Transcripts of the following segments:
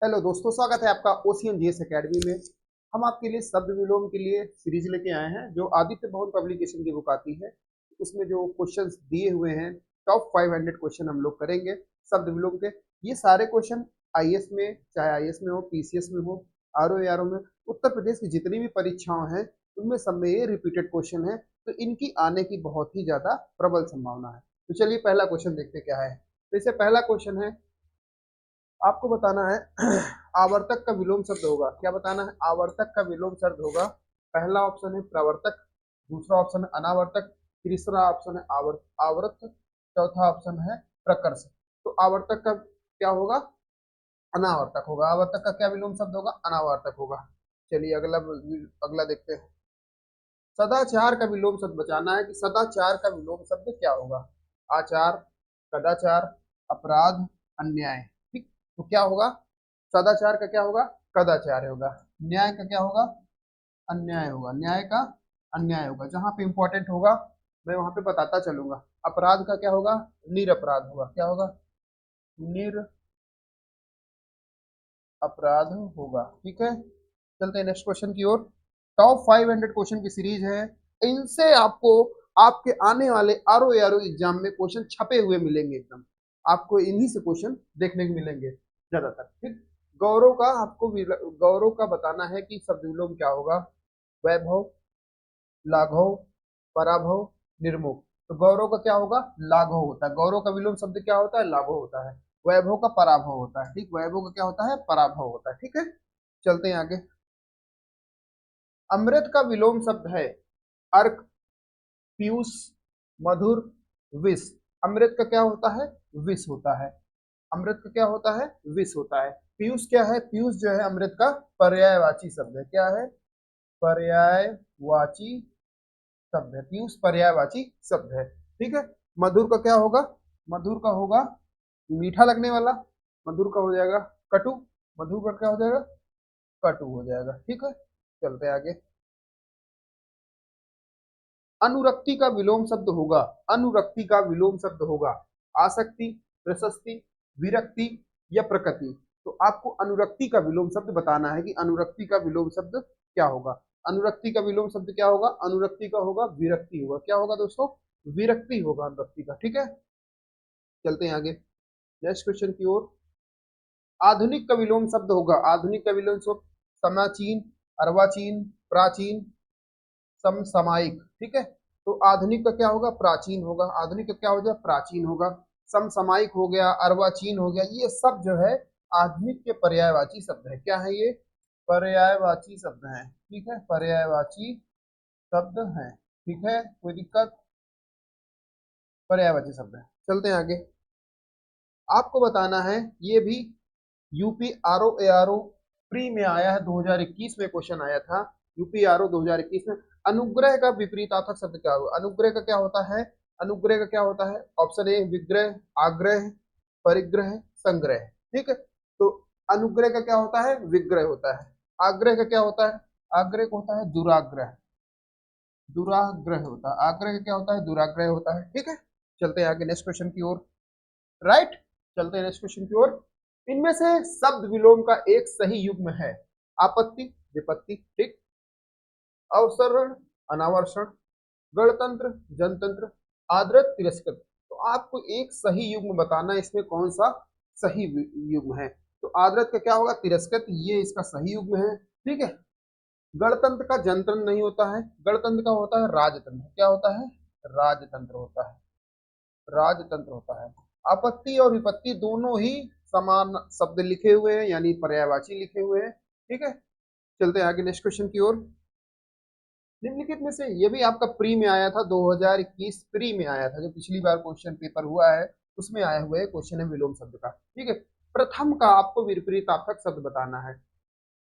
Hello दोस्तों, स्वागत है आपका ओशियन जीएस एकेडमी में। हम आपके लिए शब्द विलोम के लिए सीरीज लेके आए हैं जो आदित्य भवन पब्लिकेशन की बुक आती है। उसमें जो क्वेश्चंस दिए हुए हैं, टॉप 500 क्वेश्चन हम लोग करेंगे शब्द विलोम के। ये सारे क्वेश्चन आईएएस में, चाहे आईएएस में हो, पीसीएस में हो, आरओ एआरओ में, उत्तर प्रदेश की जितनी भी परीक्षाओं हैं उनमें सब में ये रिपीटेड क्वेश्चन है, तो इनकी आने की बहुत ही ज्यादा प्रबल संभावना है। तो चलिए पहला क्वेश्चन देखते क्या है। तो इसे पहला क्वेश्चन है, आपको बताना है आवर्तक का विलोम शब्द होगा। क्या बताना है? आवर्तक का विलोम शब्द होगा। पहला ऑप्शन है प्रवर्तक, दूसरा ऑप्शन है अनावर्तक, तीसरा ऑप्शन है आवर्त, चौथा ऑप्शन है प्रकर्ष। तो आवर्तक का क्या होगा? अनावर्तक होगा। आवर्तक का क्या विलोम शब्द होगा? अनावर्तक होगा। चलिए अगला अगला देखते हैं। सदाचार का विलोम शब्द बचाना है कि सदाचार का विलोम शब्द क्या होगा। आचार, कदाचार, अपराध, अन्याय। ठीक, तो क्या होगा? सदाचार का क्या होगा? कदाचार होगा। न्याय का क्या होगा? अन्याय होगा। न्याय का अन्याय होगा। जहां पे इंपॉर्टेंट होगा मैं वहां पे बताता चलूंगा। अपराध का क्या होगा? निरपराध होगा। क्या होगा? निर अपराध होगा। ठीक है, चलते हैं नेक्स्ट क्वेश्चन की ओर। टॉप 500 क्वेश्चन की सीरीज है। इनसे आपको आपके आने वाले आरओ एआरओ एग्जाम में क्वेश्चन छपे हुए मिलेंगे। एकदम आपको इन्हीं से क्वेश्चन देखने को मिलेंगे ज्यादातर। ठीक, गौरव का आपको गौरव का बताना है कि शब्द विलोम क्या होगा। वैभव, लाघव, पराभव, निर्मुख। तो गौरव का क्या होगा? लाघव होता है। गौरव का विलोम शब्द क्या होता है? लाघव होता है। वैभव का पराभव होता है। ठीक, वैभव का क्या होता है? पराभव होता है। ठीक है, चलते हैं आगे। अमृत का विलोम शब्द है अर्क, पीयूष, मधुर, विष। अमृत का क्या होता है? विष होता है। अमृत का क्या होता है? विष होता है। पीयूष क्या है? पीयूष जो है अमृत का पर्यायवाची शब्द है। क्या है? पर्यायवाची शब्द है। पीयूष पर्यायवाची शब्द है। ठीक है, मधुर का क्या होगा? मधुर का होगा मीठा लगने वाला। मधुर का हो जाएगा कटु। मधुर का क्या हो जाएगा? कटु हो जाएगा। ठीक है, चलते आगे। अनुरक्ति का विलोम शब्द होगा। अनुरक्ति का विलोम शब्द होगा आसक्ति, प्रशस्ति, विरक्ति या प्रकृति। तो आपको अनुरक्ति का विलोम शब्द बताना है कि अनुरक्ति का विलोम शब्द क्या होगा। अनुरक्ति का विलोम शब्द क्या होगा? अनुरक्ति का होगा विरक्ति होगा। क्या होगा दोस्तों? विरक्ति होगा अनुरक्ति का। ठीक है, चलते हैं आगे नेक्स्ट क्वेश्चन की ओर। आधुनिक का विलोम शब्द होगा। आधुनिक का विलोम शब्द समाचीन, अर्वाचीन, प्राचीन, समसामयिक। ठीक है, तो आधुनिक का क्या होगा? प्राचीन होगा। आधुनिक का क्या हो जाए? प्राचीन होगा। समसामयिक हो गया, अर्वाचीन हो गया, ये सब जो है आधुनिक के पर्यायवाची शब्द है। क्या है ये? पर्यायवाची शब्द है। ठीक है, पर्यायवाची शब्द है। ठीक है, कोई दिक्कत? पर्यायवाची शब्द है। चलते हैं आगे। आपको बताना है, ये भी यूपी आरओ एआरओ प्री में आया है। 2021 में क्वेश्चन आया था यूपी आरओ 2021 में। अनुग्रह का विपरीतार्थक शब्द क्या होगा? अनुग्रह का क्या होता है? अनुग्रह का क्या होता है? ऑप्शन ए विग्रह, आग्रह, परिग्रह, संग्रह। ठीक है, तो अनुग्रह का क्या होता है? विग्रह होता है। आग्रह का क्या होता है? आग्रह का होता है दुराग्रह। दुराग्रह होता है। आग्रह का क्या होता है? दुराग्रह होता है। ठीक है, चलते हैं आगे नेक्स्ट क्वेश्चन की ओर। राइट, चलते हैं नेक्स्ट क्वेश्चन की ओर। इनमें से शब्द विलोम का एक सही युग्म है। आपत्ति, विपत्ति। ठीक, अवसरण, अनावरण, गणतंत्र, जनतंत्र, आदृत, तिरस्कृत। तो आपको एक सही युग्म बताना है, इसमें कौन सा सही युग्म है। तो आदृत का क्या होगा? तिरस्कृत, ये इसका सही युग्म है। ठीक है, गणतंत्र का जनतंत्र नहीं होता है। गणतंत्र का होता है राजतंत्र। क्या होता है? राजतंत्र होता है। राजतंत्र होता है। आपत्ति और विपत्ति दोनों ही समान शब्द लिखे हुए हैं, यानी पर्यायवाची लिखे हुए हैं। ठीक है, चलते हैं आगे नेक्स्ट क्वेश्चन की ओर। निम्नलिखित में से ये भी आपका प्री में आया था, 2021 प्री में आया था, जो पिछली बार क्वेश्चन पेपर हुआ है उसमें आया हुआ है क्वेश्चन है विलोम शब्द का। ठीक है, प्रथम का आपको विपरीतार्थक शब्द बताना है।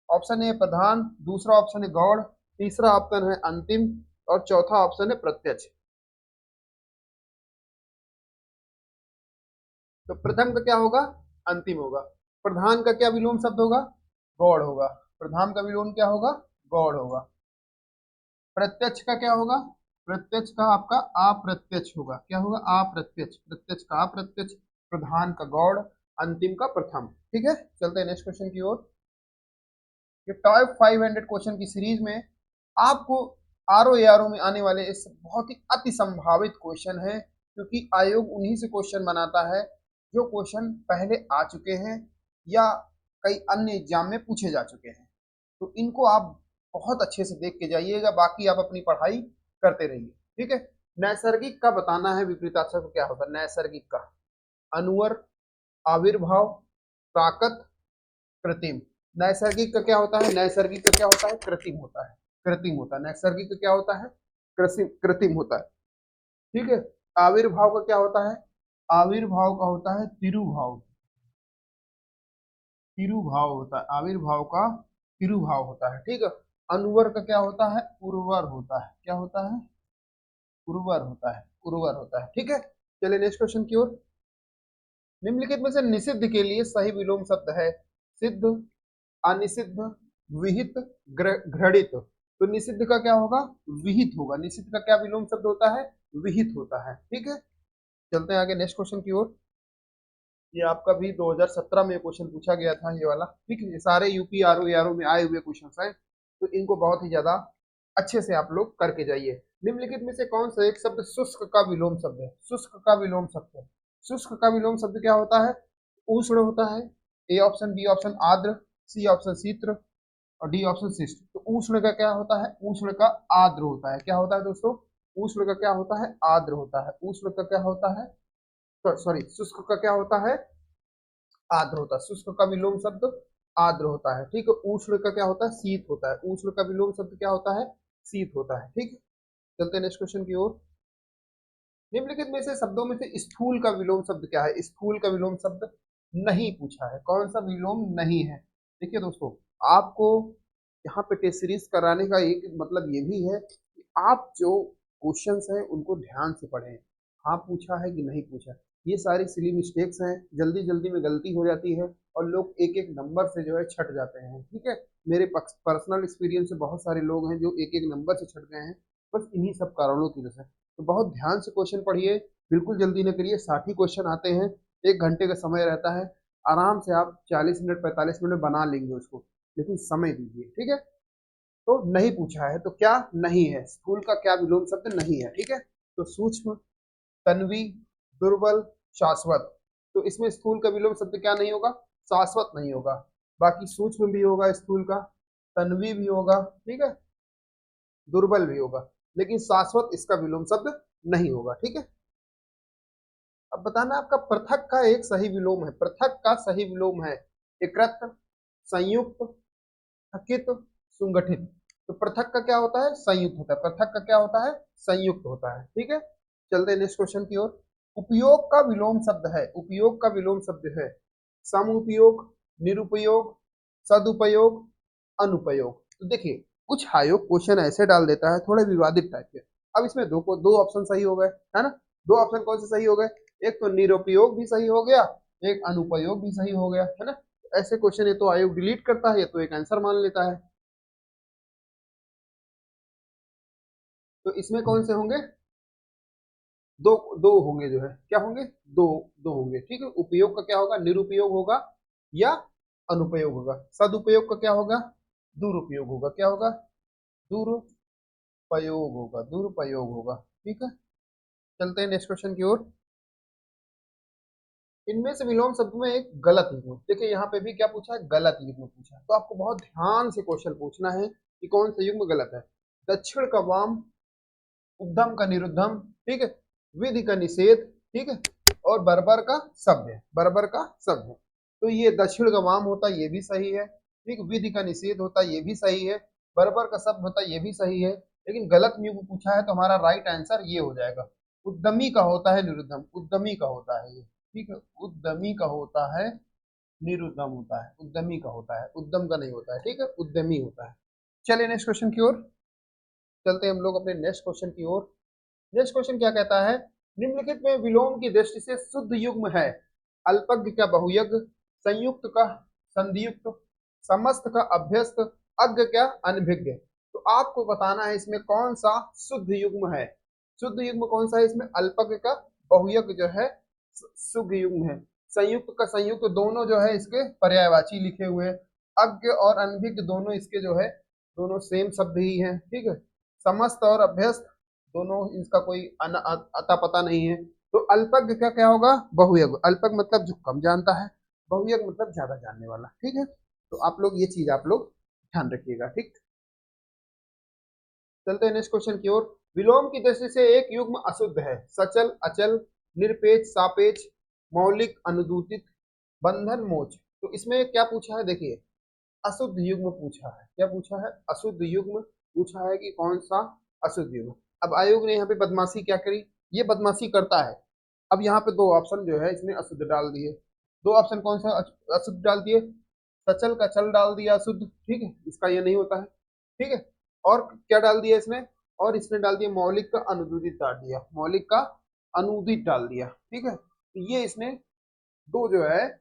ऑप्शन ए प्रधान, दूसरा ऑप्शन है गौड़, तीसरा ऑप्शन है अंतिम और चौथा ऑप्शन है प्रत्यक्ष। तो प्रथम का क्या होगा? अंतिम होगा। प्रधान का क्या विलोम शब्द होगा? गौड़ होगा। प्रधान का विलोम क्या होगा? गौड़ होगा। प्रत्यक्ष का क्या होगा? प्रत्यक्ष का आपका अप्रत्यक्ष होगा। क्या होगा? अप्रत्यक्ष। प्रत्यक्ष का अप्रत्यक्ष, प्रधान का गौड़, अंतिम का प्रथम। ठीक है, चलते हैं नेक्स्ट क्वेश्चन की ओर। ये टॉप 500 क्वेश्चन की सीरीज में आपको R O A R O में आने वाले इस बहुत ही अति संभावित क्वेश्चन है, क्योंकि आयोग उन्हीं से क्वेश्चन बनाता है जो क्वेश्चन पहले आ चुके हैं या कई अन्य एग्जाम में पूछे जा चुके हैं। तो इनको आप बहुत अच्छे से देख के जाइएगा, बाकी आप अपनी पढ़ाई करते रहिए। ठीक है, नैसर्गिक का बताना है विपरीताक्षर को क्या होता है। नैसर्गिक का अनुवर, आविर्भाव, प्राकृत, कृत्रिम। नैसर्गिक का क्या होता है, नैसर्गिक का क्या होता है, कृत्रिम होता है, कृत्रिम होता है। नैसर्गिक का क्या होता है, कृत्रिम होता है। ठीक है, आविर्भाव का क्या होता है, आविर्भाव का होता है तिरुभाव, तिरुभाव होता है, आविर्भाव का तिरुभाव होता है। ठीक है, अनुवर का क्या होता है, उर्वर होता है, क्या होता है, उर्वर होता है, उर्वर होता है। ठीक है, चलिए नेक्स्ट क्वेश्चन की ओर। निम्नलिखित में से निषिद्ध के लिए सही विलोम शब्द है। सिद्ध, अनिषिद्ध, विहित, घृणित। तो निषिद्ध का क्या होगा, विहित होगा। निषिद्ध का क्या विलोम शब्द होता है, विहित होता है। ठीक है, चलते हैं आगे नेक्स्ट क्वेश्चन की ओर। ये आपका भी 2017 में क्वेश्चन पूछा गया था ये वाला। ठीक है, ये सारे यूपी आरओ में आए हुए क्वेश्चन हैं, तो इनको बहुत ही ज्यादा अच्छे से आप लोग करके जाइए। निम्नलिखित में से कौन सा एक शब्द शुष्क का विलोम शब्द है, शुष्क का विलोम शब्द है। शुष्क का विलोम शब्द क्या होता है, उष्ण होता है। ए ऑप्शन, बी ऑप्शन आर्द्र, सी ऑप्शन शीत्र और डी ऑप्शन शिष्ट। तो उष्ण का क्या होता है, उष्ण का आर्द्र होता है। क्या होता है दोस्तों, उष्ण का क्या होता है, आर्द्र होता है। उष्ण का क्या होता है, सॉरी, शुष्क का क्या होता है, आर्द्र होता है। शुष्क का विलोम शब्द आर्द्र होता है। ठीक है, उष्ण का क्या होता है, शीत होता है। उष्ण का विलोम शब्द क्या होता है, शीत होता है। ठीक है, चलते हैं नेक्स्ट क्वेश्चन की ओर। निम्नलिखित में से शब्दों में से स्थूल का विलोम शब्द क्या है। स्थूल का विलोम शब्द नहीं पूछा है, कौन सा विलोम नहीं है। देखिए दोस्तों, आपको यहाँ पे टेस्ट सीरीज कराने का एक मतलब ये भी है कि आप जो क्वेश्चंस हैं उनको ध्यान से पढ़ें। हाँ पूछा है कि नहीं पूछा, ये सारी सिली मिस्टेक्स हैं, जल्दी जल्दी में गलती हो जाती है और लोग एक एक नंबर से जो है छट जाते हैं। ठीक है, मेरे पर्सनल एक्सपीरियंस से बहुत सारे लोग हैं जो एक एक नंबर से छट गए हैं, बस इन्हीं सब कारणों की वजह से। तो बहुत ध्यान से क्वेश्चन पढ़िए, बिल्कुल जल्दी न करिए। 60 ही क्वेश्चन आते हैं, 1 घंटे का समय रहता है, आराम से आप 40 मिनट 45 मिनट बना लेंगे उसको, लेकिन समय दीजिए। ठीक है, तो नहीं पूछा है तो क्या नहीं है, स्थूल का क्या विलोम शब्द नहीं है। ठीक है, तो सूक्ष्म, तन्वी, दुर्बल, शाश्वत। तो इसमें स्थूल का विलोम शब्द क्या नहीं होगा, शाश्वत नहीं होगा। बाकी सूक्ष्म भी होगा स्थूल का, तन्वी भी होगा, ठीक है, दुर्बल भी होगा, लेकिन शाश्वत इसका विलोम शब्द नहीं होगा। ठीक है, अब बताना आपका पृथक का एक सही विलोम है। पृथक का सही विलोम है एकत्र, संयुक्त, थकित, सुंगठित। तो पृथक का क्या होता है, संयुक्त होता है। पृथक का क्या होता है, संयुक्त होता है। ठीक है, चलते हैं नेक्स्ट क्वेश्चन की ओर। उपयोग का विलोम शब्द है, उपयोग का विलोम शब्द है समुपयोग, निरुपयोग, सदुपयोग, अनुपयोग। तो देखिए, कुछ आयोग क्वेश्चन ऐसे डाल देता है थोड़े विवादित टाइप के। अब इसमें दो ऑप्शन सही हो गए, है ना। दो ऑप्शन कौन से सही हो गए, एक तो निरुपयोग भी सही हो गया, एक अनुपयोग भी सही हो गया, है ना। ऐसे क्वेश्चन ये तो आयोग डिलीट करता है, ये तो एक आंसर मान लेता है। तो इसमें कौन से होंगे, दो दो होंगे, जो है क्या होंगे, दो दो होंगे। ठीक है, उपयोग का क्या होगा, निरुपयोग होगा या अनुपयोग होगा। सदुपयोग का क्या होगा, दुरुपयोग होगा। क्या होगा, दुरुपयोग होगा, दुरुपयोग होगा। ठीक है, चलते हैं नेक्स्ट क्वेश्चन की ओर। इनमें से विलोम शब्द में एक गलत युग्म। देखिए यहाँ पे भी क्या पूछा है, गलत युग्म पूछा है। तो आपको बहुत ध्यान से क्वेश्चन पूछना है कि कौन सा युग्म गलत है। दक्षिण का वाम, उद्धम का निरुद्धम, ठीक है, विधि का निषेध, ठीक है, और बर्बर का शब्द है, बर्बर का शब्द है। तो ये दक्षिण का वाम होता है, ये भी सही है। ठीक, विधि का निषेध होता है, ये भी सही है। बर्बर का शब्द होता है, ये भी सही है। लेकिन गलत युग्म पूछा है, तो हमारा राइट आंसर ये हो जाएगा, उद्यमी का होता है निरुद्धम, उद्यमी का होता है ये। ठीक है, उद्यमी का होता है, निरुद्धम होता है, उद्यमी का होता है, उद्यम का नहीं होता है। ठीक है, उद्यमी होता है। चलिए नेक्स्ट क्वेश्चन की ओर चलते हैं हम लोग अपने नेक्स्ट क्वेश्चन की ओर। नेक्स्ट क्वेश्चन क्या कहता है, निम्नलिखित में विलोम की दृष्टि से शुद्ध युग्म है। अल्पज्ञ का बहुयज्ञ, संयुक्त का संधियुक्त, समस्त का अभ्यस्त, अज्ञ क्या अनभिज्ञ। तो आपको बताना है इसमें कौन सा शुद्ध युग्म है। शुद्ध युग्म कौन सा है इसमें, अल्पज्ञ का बहुयज्ञ जो है शुद्ध युग्म है। संयुक्त का संयुक्त दोनों जो है इसके पर्यायवाची लिखे हुए हैं। अज्ञ और अनभिज्ञ दोनों इसके जो है दोनों सेम शब्द ही हैं, ठीक है। समस्त और अभ्यस्त दोनों, इसका कोई अता पता नहीं है। तो अल्पज्ञ का क्या होगा? बहुयज्ञ। अल्पज्ञ मतलब जो कम जानता है, बहुयज्ञ मतलब ज्यादा जानने वाला, ठीक है। तो आप लोग ये चीज आप लोग ध्यान रखिएगा, ठीक। चलते हैं नेक्स्ट क्वेश्चन की ओर। विलोम की दृष्टि से एक युग्म अशुद्ध है। सचल, अचल, निरपेक्ष, सापेक्ष, मौलिक, अनुदित, बंधन, मोक्ष। तो इसमें क्या पूछा है देखिए, अशुद्ध युग्म पूछा है। क्या पूछा है? अशुद्ध युग्म पूछा है कि कौन सा अशुद्ध युग्म। अब आयोग ने यहाँ पे बदमाशी क्या करी, ये बदमाशी करता है। अब यहाँ पे दो ऑप्शन जो है इसने अशुद्ध डाल दिए। दो ऑप्शन कौन सा अशुद्ध डाल दिए? सचल का चल डाल दिया अशुद्ध, ठीक है, इसका ये नहीं होता है, ठीक है। और क्या डाल दिया इसने? और इसने डाल दिया मौलिक का अनुदित डाल दिया, मौलिक का अनुदित डाल दिया, ठीक है। तो ये इसने दो जो है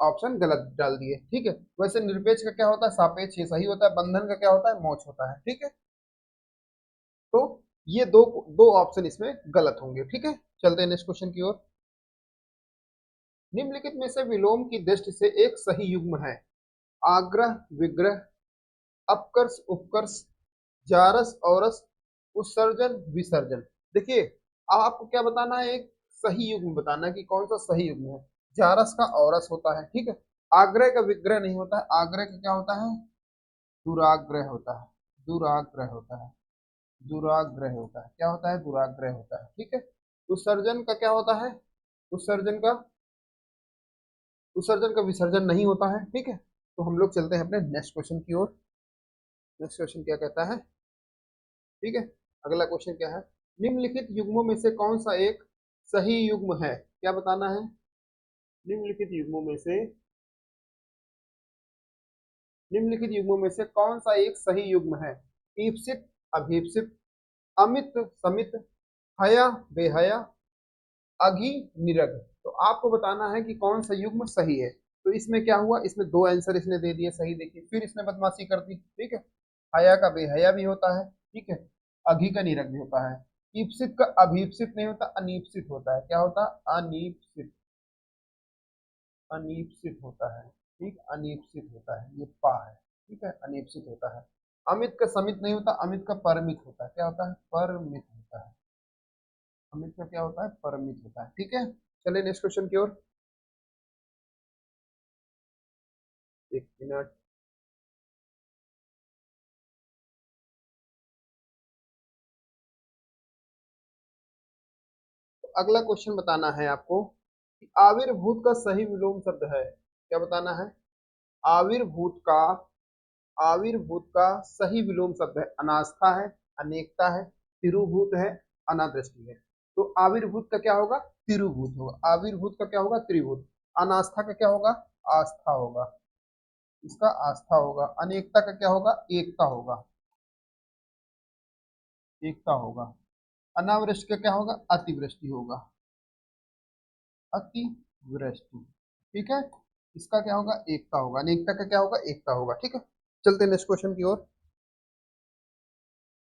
ऑप्शन गलत डाल दिए, ठीक है। वैसे निरपेक्ष का क्या होता है? सापेक्ष, ये सही होता है। बंधन का क्या होता है? मोक्ष होता है, ठीक है। तो ये दो दो ऑप्शन इसमें गलत होंगे, ठीक है। चलते हैं नेक्स्ट क्वेश्चन की ओर। निम्नलिखित में से विलोम की दृष्टि से एक सही युग्म है। आग्रह, विग्रह, अपकर्ष, उपकर्ष, जारस, औरस, उत्सर्जन, विसर्जन। देखिए, आपको क्या बताना है? एक सही युग्म बताना है कि कौन सा सही युग्म है। जारस का औरस होता है, ठीक है। आग्रह का विग्रह नहीं होता है। आग्रह का क्या होता है? दुराग्रह होता है, दुराग्रह होता है, दुराग्रह होता है। क्या होता है? दुराग्रह होता है, ठीक है। उत्सर्जन का क्या होता है? उत्सर्जन का उत्सर्जन का विसर्जन नहीं होता है, ठीक है। तो हम लोग चलते हैं अपने नेक्स्ट क्वेश्चन की ओर। नेक्स्ट क्वेश्चन क्या कहता है, ठीक है। अगला क्वेश्चन क्या है? निम्नलिखित युग्मों में से कौन सा एक सही युग्म है? क्या बताना है? निम्नलिखित युग्मों में से निम्नलिखित युग्मों में से कौन सा एक सही युग्म है? ईप्सित, अभीप्सित, अमित, समित, हया, बेहया, अघी, निरग। तो आपको बताना है कि कौन सा युग्म सही है। तो इसमें क्या हुआ, इसमें दो आंसर इसने दे दिए सही। देखिए, फिर इसने बदमाशी कर दी, ठीक है। हया का बेहया भी होता है, ठीक है। अघी का निरग भी होता है। ईप्सित का अभीप्सित नहीं होता, अनीप्सित होता है। क्या होता है? अनीप्सित, अनीप्सित होता है, ठीक। अनीप्सित होता है, ये पा है, ठीक है। अनीप्सित होता है। अमित का समित नहीं होता, अमित का परमित होता है। क्या होता है? परमित होता है। अमित का क्या होता है? परमित होता है, ठीक है। चलिए नेक्स्ट क्वेश्चन की ओर। एक मिनट। तो अगला क्वेश्चन बताना है आपको कि आविर्भूत का सही विलोम शब्द है। क्या बताना है? आविर्भूत का आविर्भूत का सही विलोम शब्द है। अनास्था है, अनेकता है, तिरुभूत है, अनादृष्टि है। तो आविर्भूत का क्या होगा? तिरुभूत होगा। आविर्भूत का क्या होगा? त्रिभूत। अनास्था का क्या होगा? आस्था होगा, इसका आस्था होगा। अनेकता का क्या होगा? एकता होगा, एकता होगा। अनावृष्टि का क्या होगा? अतिवृष्टि होगा, अतिवृष्टि, ठीक है। इसका क्या होगा? एकता होगा। अनेकता का क्या होगा? एकता होगा, ठीक है। चलते हैं नेक्स्ट क्वेश्चन की ओर।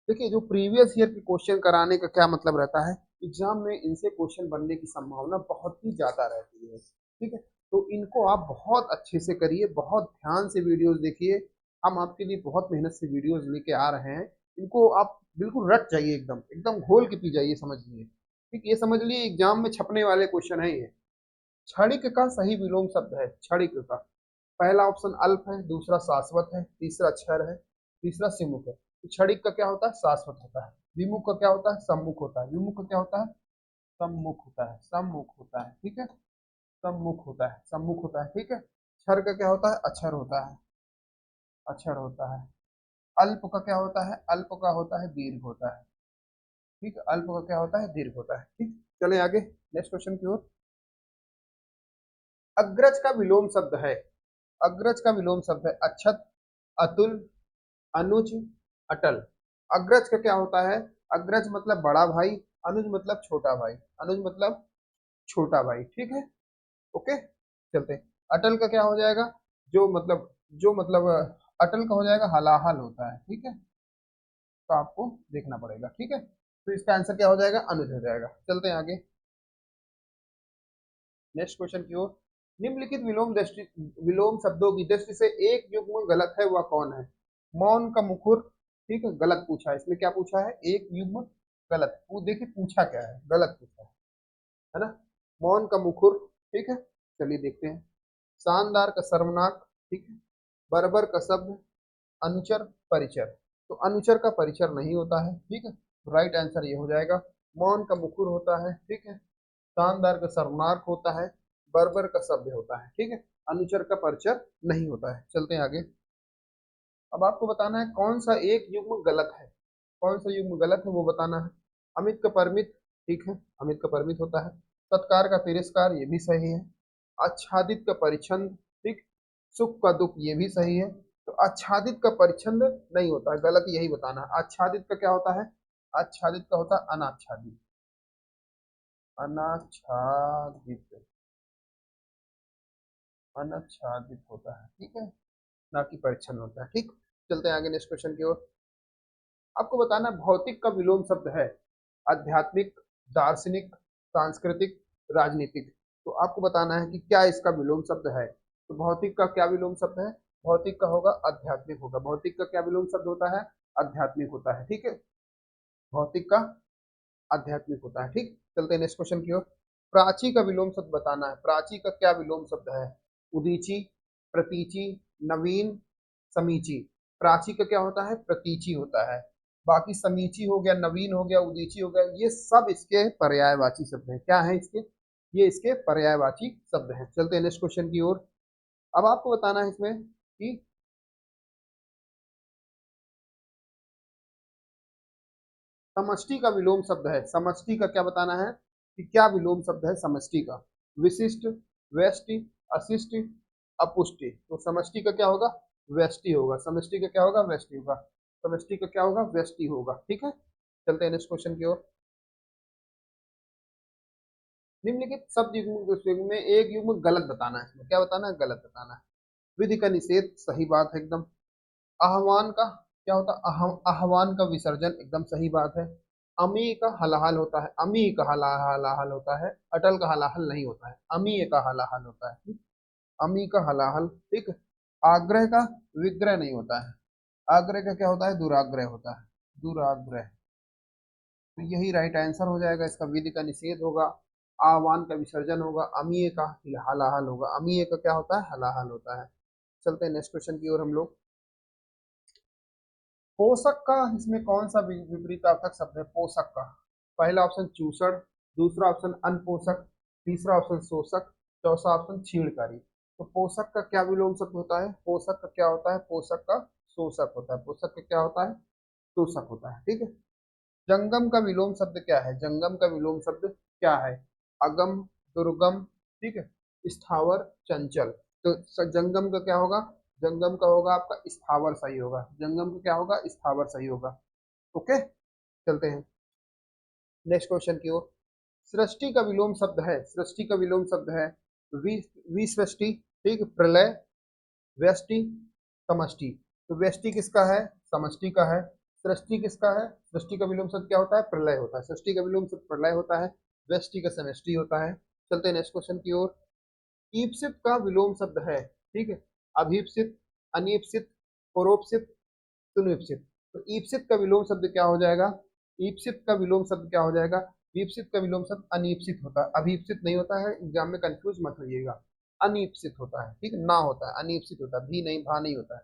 देखिए, जो प्रीवियस ईयर के क्वेश्चन कराने का क्या मतलब रहता है, एग्जाम में इनसे क्वेश्चन बनने की संभावना बहुत ही ज्यादा रहती है, ठीक है। तो इनको आप बहुत अच्छे से करिए, बहुत ध्यान से वीडियोस देखिए। हम आपके लिए बहुत मेहनत से वीडियोस लेके आ रहे हैं। इनको आप बिल्कुल रट जाइए, एकदम एकदम घोल के पी जाइए, समझ लीजिए, ठीक। ये समझ लिए एग्जाम में छपने वाले क्वेश्चन है ये। क्षणिक का सही विलोम शब्द है। क्षणिक का पहला ऑप्शन अल्प है, दूसरा शाश्वत है, तीसरा क्षर है, तीसरा सिमुख है। तो क्षणिक का क्या होता है? शाश्वत होता है। विमुख का क्या होता है? सम्मुख होता है। विमुख का क्या होता है? सम्मुख होता है, सम्मुख होता है, ठीक है। सम्मुख होता है, सम्मुख होता है, ठीक है। क्षर का क्या होता है? अक्षर होता है, अक्षर होता है। अल्प का क्या होता है? अल्प का होता है दीर्घ होता है, ठीक है। अल्प का क्या होता है? दीर्घ होता है, ठीक। चले आगे नेक्स्ट क्वेश्चन की ओर। अग्रज का विलोम शब्द है। अग्रज का विलोम शब्द है अक्षत, अतुल, अनुज, अटल। अग्रज का क्या होता है? अग्रज मतलब बड़ा भाई, अनुज मतलब छोटा भाई, अनुज मतलब छोटा भाई, ठीक है। ओके, चलते हैं। अटल का क्या हो जाएगा? जो मतलब अटल का हो जाएगा हलाहल होता है, ठीक है। तो आपको देखना पड़ेगा, ठीक है। तो इसका आंसर क्या हो जाएगा? अनुज हो जाएगा। चलते हैं आगे। नेक्स्ट क्वेश्चन की ओर। निम्नलिखित विलोम शब्दों की दृष्टि से एक युग्म गलत है, वह कौन है? मौन का मुखर, ठीक है, गलत पूछा है। इसमें क्या पूछा है? एक युग्म गलत। वो देखिए पूछा क्या है, गलत पूछा है ना। मौन का मुखर, ठीक है, चलिए देखते हैं। शानदार का सर्वनाक, ठीक है। बर्बर का शब्द, अनुचर, परिचर। तो अनुचर का परिचर नहीं होता है, ठीक है, राइट आंसर ये हो जाएगा। मौन का मुखर होता है, ठीक है। शानदार का सर्वनाक होता है। बर्बर का शब्द होता है, ठीक है। अनुचर का परिचर नहीं होता है। चलते हैं आगे। अब आपको बताना है कौन सा एक युग्म गलत है। कौन सा युग्म गलत है वो बताना है। अमित का परमित, ठीक है, अमित का परमित होता है। सत्कार का तिरस्कार, ये भी सही है। आच्छादित का परिछंद, ठीक। सुख का दुख, ये भी सही है। तो आच्छादित का परिछंद नहीं होता है, गलत यही बताना है। आच्छादित का क्या होता है? आच्छादित का होता है अनाच्छादित। अनाच्छादित, अनाच्छादित होता है, ठीक है, ना कि परिच्छन होता है, ठीक। चलते हैं आगे नेक्स्ट क्वेश्चन की ओर। आपको बताना है भौतिक का विलोम शब्द है आध्यात्मिक, दार्शनिक, सांस्कृतिक, राजनीतिक। तो आपको बताना है कि क्या इसका विलोम शब्द है। तो भौतिक का क्या विलोम शब्द है? भौतिक का होगा आध्यात्मिक होगा। भौतिक का क्या विलोम शब्द होता है? आध्यात्मिक होता है, ठीक है। भौतिक का आध्यात्मिक होता है, ठीक। चलते हैं नेक्स्ट क्वेश्चन की ओर। प्राची का विलोम शब्द बताना है। प्राची का क्या विलोम शब्द है? उदीची, प्रतीची, नवीन, समीची। प्राची का क्या होता है? प्रतीची होता है। बाकी समीची हो गया, नवीन हो गया, उदीची हो गया, ये सब इसके पर्यायवाची शब्द हैं। क्या है इसके? ये इसके पर्यायवाची शब्द हैं। चलते हैं नेक्स्ट क्वेश्चन की ओर। अब आपको बताना है इसमें कि समष्टि का विलोम शब्द है। समष्टि का क्या बताना है कि क्या विलोम शब्द है समष्टि का? विशिष्ट, व्यष्टि, अशिष्ट, अपुष्टि। तो समष्टि का क्या होगा? व्यष्टि होगा। समष्टि का क्या होगा? व्यष्टि होगा। समष्टि का क्या होगा? व्यष्टि होगा, ठीक है। चलते हैं नेक्स्ट क्वेश्चन की ओर। निम्नलिखित शब्द युग्म में एक युग्म गलत बताना है। इसमें क्या बताना है? गलत बताना है। विधि का निषेध, सही बात है एकदम। आह्वान का क्या होता है? आह्वान का विसर्जन, एकदम सही बात है। अमी का हलाहल होता है। अमी का हलाहल होता है। अटल का हलाहल नहीं होता है, अमी का हलाहल होता है, ठीक? अमी का हलाहल, ठीक। आग्रह का विग्रह नहीं होता है। आग्रह का क्या होता है? दुराग्रह होता है, दुराग्रह। तो यही राइट आंसर हो जाएगा इसका। विधि का निषेध होगा, आह्वान का विसर्जन होगा, अमीय का हलाहल होगा। अमीय का क्या होता है? हलाहल होता है। चलते हैं नेक्स्ट क्वेश्चन की ओर हम लोग। पोषक का इसमें कौन सा विपरीतार्थक शब्द है? पोषक का पहला ऑप्शन चूषण, दूसरा ऑप्शन अनपोषक, तीसरा ऑप्शन शोषक, चौथा ऑप्शन छीणकारी। तो पोषक का क्या विलोम शब्द होता है? पोषक का क्या होता है? पोषक का शोषक होता है। पोषक का क्या होता है? शोषक होता है, ठीक है। जंगम का विलोम शब्द क्या है? जंगम का विलोम शब्द क्या है? अगम, दुर्गम, ठीक है, स्थावर, चंचल। तो जंगम का क्या होगा? जंगम का होगा आपका स्थावर, सही होगा। जंगम का क्या होगा? स्थावर, सही होगा। ओके, चलते हैं नेक्स्ट क्वेश्चन की ओर। सृष्टि का विलोम शब्द है। सृष्टि का विलोम शब्द है विसृष्टि, ठीक, प्रलय, व्यष्टि, समष्टि। तो व्यष्टि किसका है? समष्टि का है। सृष्टि किसका है? सृष्टि का विलोम शब्द क्या होता है? प्रलय होता है। सृष्टि का विलोम शब्द प्रलय होता है। व्यष्टि का समष्टि होता है। चलते हैं नेक्स्ट क्वेश्चन की ओर। ईप्सित का विलोम शब्द है, ठीक है। अभीप्सित, अनीप्सित, परोपसित, सुनिप्सित। तो ईप्सित का विलोम शब्द क्या हो जाएगा? ईप्सित का विलोम शब्द क्या हो जाएगा? ईप्सित का विलोम शब्द अनीप्सित होता है। अभीप्सित नहीं होता है, एग्जाम में कंफ्यूज मत होइएगा। अनीप्सित होता है, ठीक, ना होता है, अनीप्सित होता है, भी नहीं, भा नहीं होता है।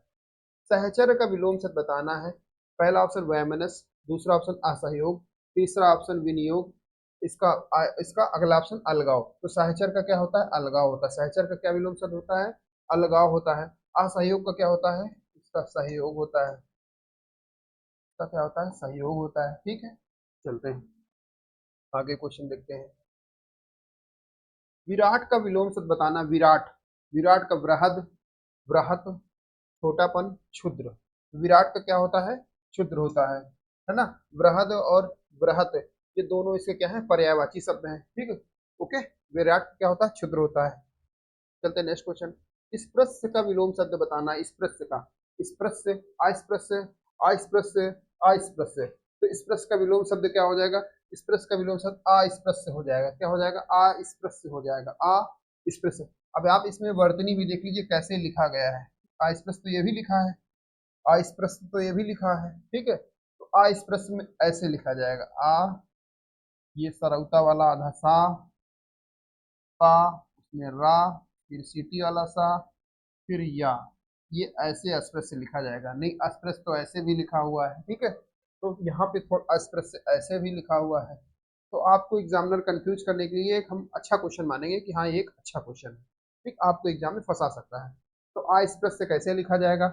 सहचर्य का विलोम शब्द बताना है। पहला ऑप्शन वैमनस, दूसरा ऑप्शन असहयोग, तीसरा ऑप्शन विनियोग, इसका अगला ऑप्शन अलगाव। तो सहचर का क्या होता है? अलगाव होता है। सहचर का क्या विलोम शब्द होता है? अलगाव होता है। असहयोग का क्या होता है? इसका सहयोग होता है। इसका क्या होता है? सहयोग होता है, ठीक है। चलते हैं आगे, क्वेश्चन देखते हैं। विराट का विलोम शब्द बताना। विराट, विराट का वृहद, बृहत, छोटापन, क्षुद्र। विराट का क्या होता है? क्षुद्र होता है ना। बृहद और बृहत, ये दोनों इसके क्या है? पर्यायवाची शब्द हैं, ठीक है। ओके, विराट का क्या होता है? क्षुद्र होता है। चलते हैं नेक्स्ट क्वेश्चन। स्पृश्य का विलोम शब्द बताना। स्पृश्य का, स्पृश्य, अस्पृश्य, अस्पृश्य, अस्पृश्य। तो स्पृश्य का विलोम शब्द क्या हो जाएगा? स्पृश्य का विलोम शब्द अस्पृश्य हो जाएगा। क्या हो जाएगा? अस्पृश्य हो जाएगा। एक्सप्रेस। अब आप इसमें वर्तनी भी देख लीजिए कैसे लिखा गया है। आ एक्सप्रेस तो ये भी लिखा है, आ एक्सप्रेस तो ये भी लिखा है, ठीक है। तो आ एक्सप्रेस में ऐसे लिखा जाएगा, आ, ये सरौता वाला आधा सा, पा, उसमें रा, फिर सीटी वाला सा, फिर या, ये ऐसे एक्सप्रेस से लिखा जाएगा। नहीं एक्सप्रेस तो ऐसे भी लिखा हुआ है, ठीक है। तो यहाँ पे थोड़ा एक्सप्रेस से ऐसे भी लिखा हुआ है। तो आपको एग्जामिनर कंफ्यूज करने के लिए एक हम अच्छा क्वेश्चन मानेंगे कि हाँ ये एक अच्छा क्वेश्चन है, ठीक, आपको एग्जाम में फंसा सकता है। तो आ एक्सप्रेस से कैसे लिखा जाएगा,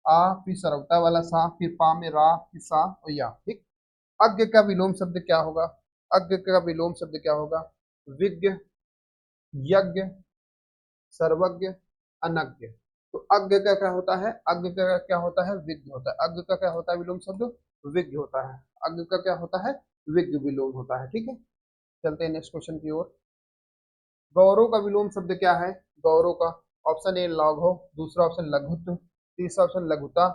आ, फिर सरौता वाला सा, फिर पा में रा, फिर सा और या, ठीक। अज्ञ का विलोम शब्द क्या होगा, अज्ञ का विलोम शब्द क्या होगा, विज्ञ, यज्ञ, सर्वज्ञ, अनज्ञ। तो अज्ञ का क्या होता है, अज्ञ का क्या होता है, विज्ञ होता है। अज्ञ का क्या होता है विलोम शब्द, विज्ञ होता है। अज्ञ का क्या होता है, विज्ञ विलोम होता है, ठीक है। चलते हैं नेक्स्ट क्वेश्चन की ओर। गौरव का विलोम शब्द क्या है, गौरव का, ऑप्शन ए लघु, दूसरा ऑप्शन लघुत्व, तीसरा ऑप्शन लघुता,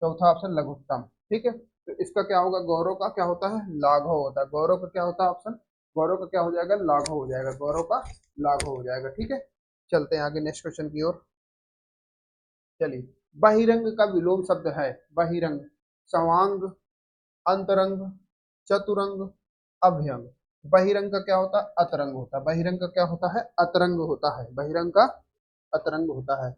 चौथा ऑप्शन लघुत्तम, ठीक है। तो इसका क्या होगा, गौरव का क्या होता है, लाघव होता है। गौरव का क्या होता है ऑप्शन, गौरव का क्या हो जाएगा, लाघव हो जाएगा, गौरव का लाघव हो जाएगा, ठीक है। चलते हैं आगे नेक्स्ट क्वेश्चन की ओर। चलिए, बहिरंग का विलोम शब्द है, बहिरंग, सवांग, अंतरंग, चतुरंग, अभ्यंग। बहिरंग का क्या होता है, अतरंग होता है। बहिरंग का क्या होता है, अतरंग होता है। बहिरंग का अतरंग होता है।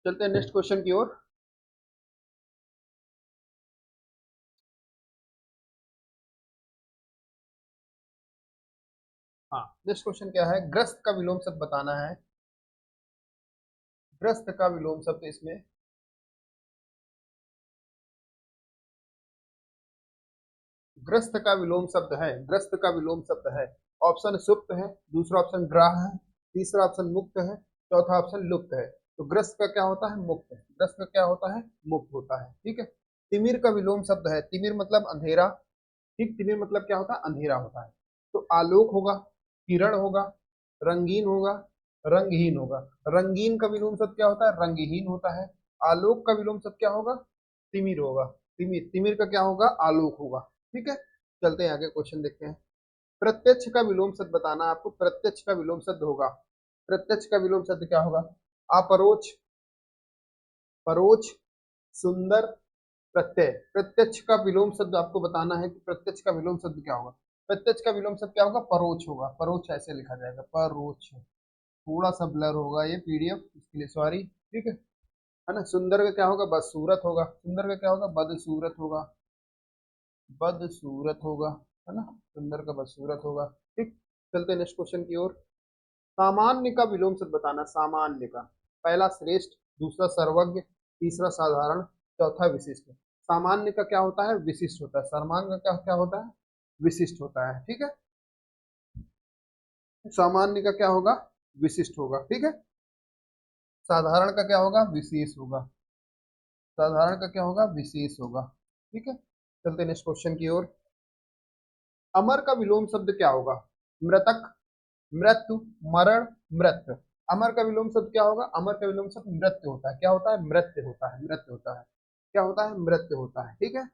चलते हैं नेक्स्ट क्वेश्चन की ओर। हाँ, नेक्स्ट क्वेश्चन क्या है, ग्रस्त का विलोम शब्द बताना है। ग्रस्त का विलोम शब्द इसमें, ग्रस्त का विलोम शब्द है, ग्रस्त का विलोम शब्द है। ऑप्शन सुप्त है, दूसरा ऑप्शन ग्राह है, तीसरा ऑप्शन मुक्त है, चौथा ऑप्शन लुप्त है। तो ग्रस्त का क्या होता है, मुक्त है। ग्रस्त का क्या होता है, मुक्त होता है, ठीक है। तिमिर का विलोम शब्द है, तिमिर मतलब अंधेरा, ठीक, तिमिर मतलब क्या होता है, अंधेरा होता है। तो आलोक होगा, किरण होगा, रंगीन होगा, रंगहीन होगा। रंगीन का विलोम शब्द क्या होता है, रंगहीन होता है। आलोक का विलोम शब्द क्या होगा, तिमिर होगा। तिमिर, तिमिर का क्या होगा, आलोक होगा, ठीक है। चलते हैं आगे क्वेश्चन देखते हैं। प्रत्यक्ष का विलोम शब्द बताना है आपको। प्रत्यक्ष का विलोम शब्द होगा, प्रत्यक्ष का विलोम शब्द क्या होगा, अपरोक्ष, परोक्ष, सुंदर, प्रत्यय। प्रत्यक्ष का विलोम शब्द आपको बताना है कि प्रत्यक्ष का विलोम शब्द क्या होगा। प्रत्यक्ष का विलोम शब्द क्या होगा, परोक्ष होगा। परोक्ष ऐसे लिखा जाएगा, परोक्ष। थोड़ा सा ब्लर होगा ये पीडीएफ, इसके लिए सॉरी, ठीक है ना। सुंदर का क्या होगा, बदसूरत होगा। सुंदर का क्या होगा, बदसूरत होगा, बदसूरत होगा, है ना। सुंदर का बदसूरत होगा, ठीक। चलते नेक्स्ट क्वेश्चन की ओर। सामान्य का विलोम शब्द बताना। सामान्य का, पहला श्रेष्ठ, दूसरा सर्वज्ञ, तीसरा साधारण, चौथा विशिष्ट। सामान्य का क्या होता है, विशिष्ट होता है। सामान्य का क्या क्या होता है, विशिष्ट होता है, ठीक है। सामान्य का क्या होगा, विशिष्ट होगा, ठीक है। साधारण का क्या होगा, विशेष होगा। साधारण का क्या होगा, विशेष होगा, ठीक है। चलते नेक्स्ट क्वेश्चन की ओर। अमर का विलोम शब्द क्या होगा, मृतक, मृत्यु, मरण, मृत्यु। अमर का विलोम शब्द क्या होगा, अमर का विलोम शब्द मृत्यु होता है। क्या होता है, मृत्यु होता है, मृत्यु होता है। क्या होता है, मृत्यु होता है, ठीक है।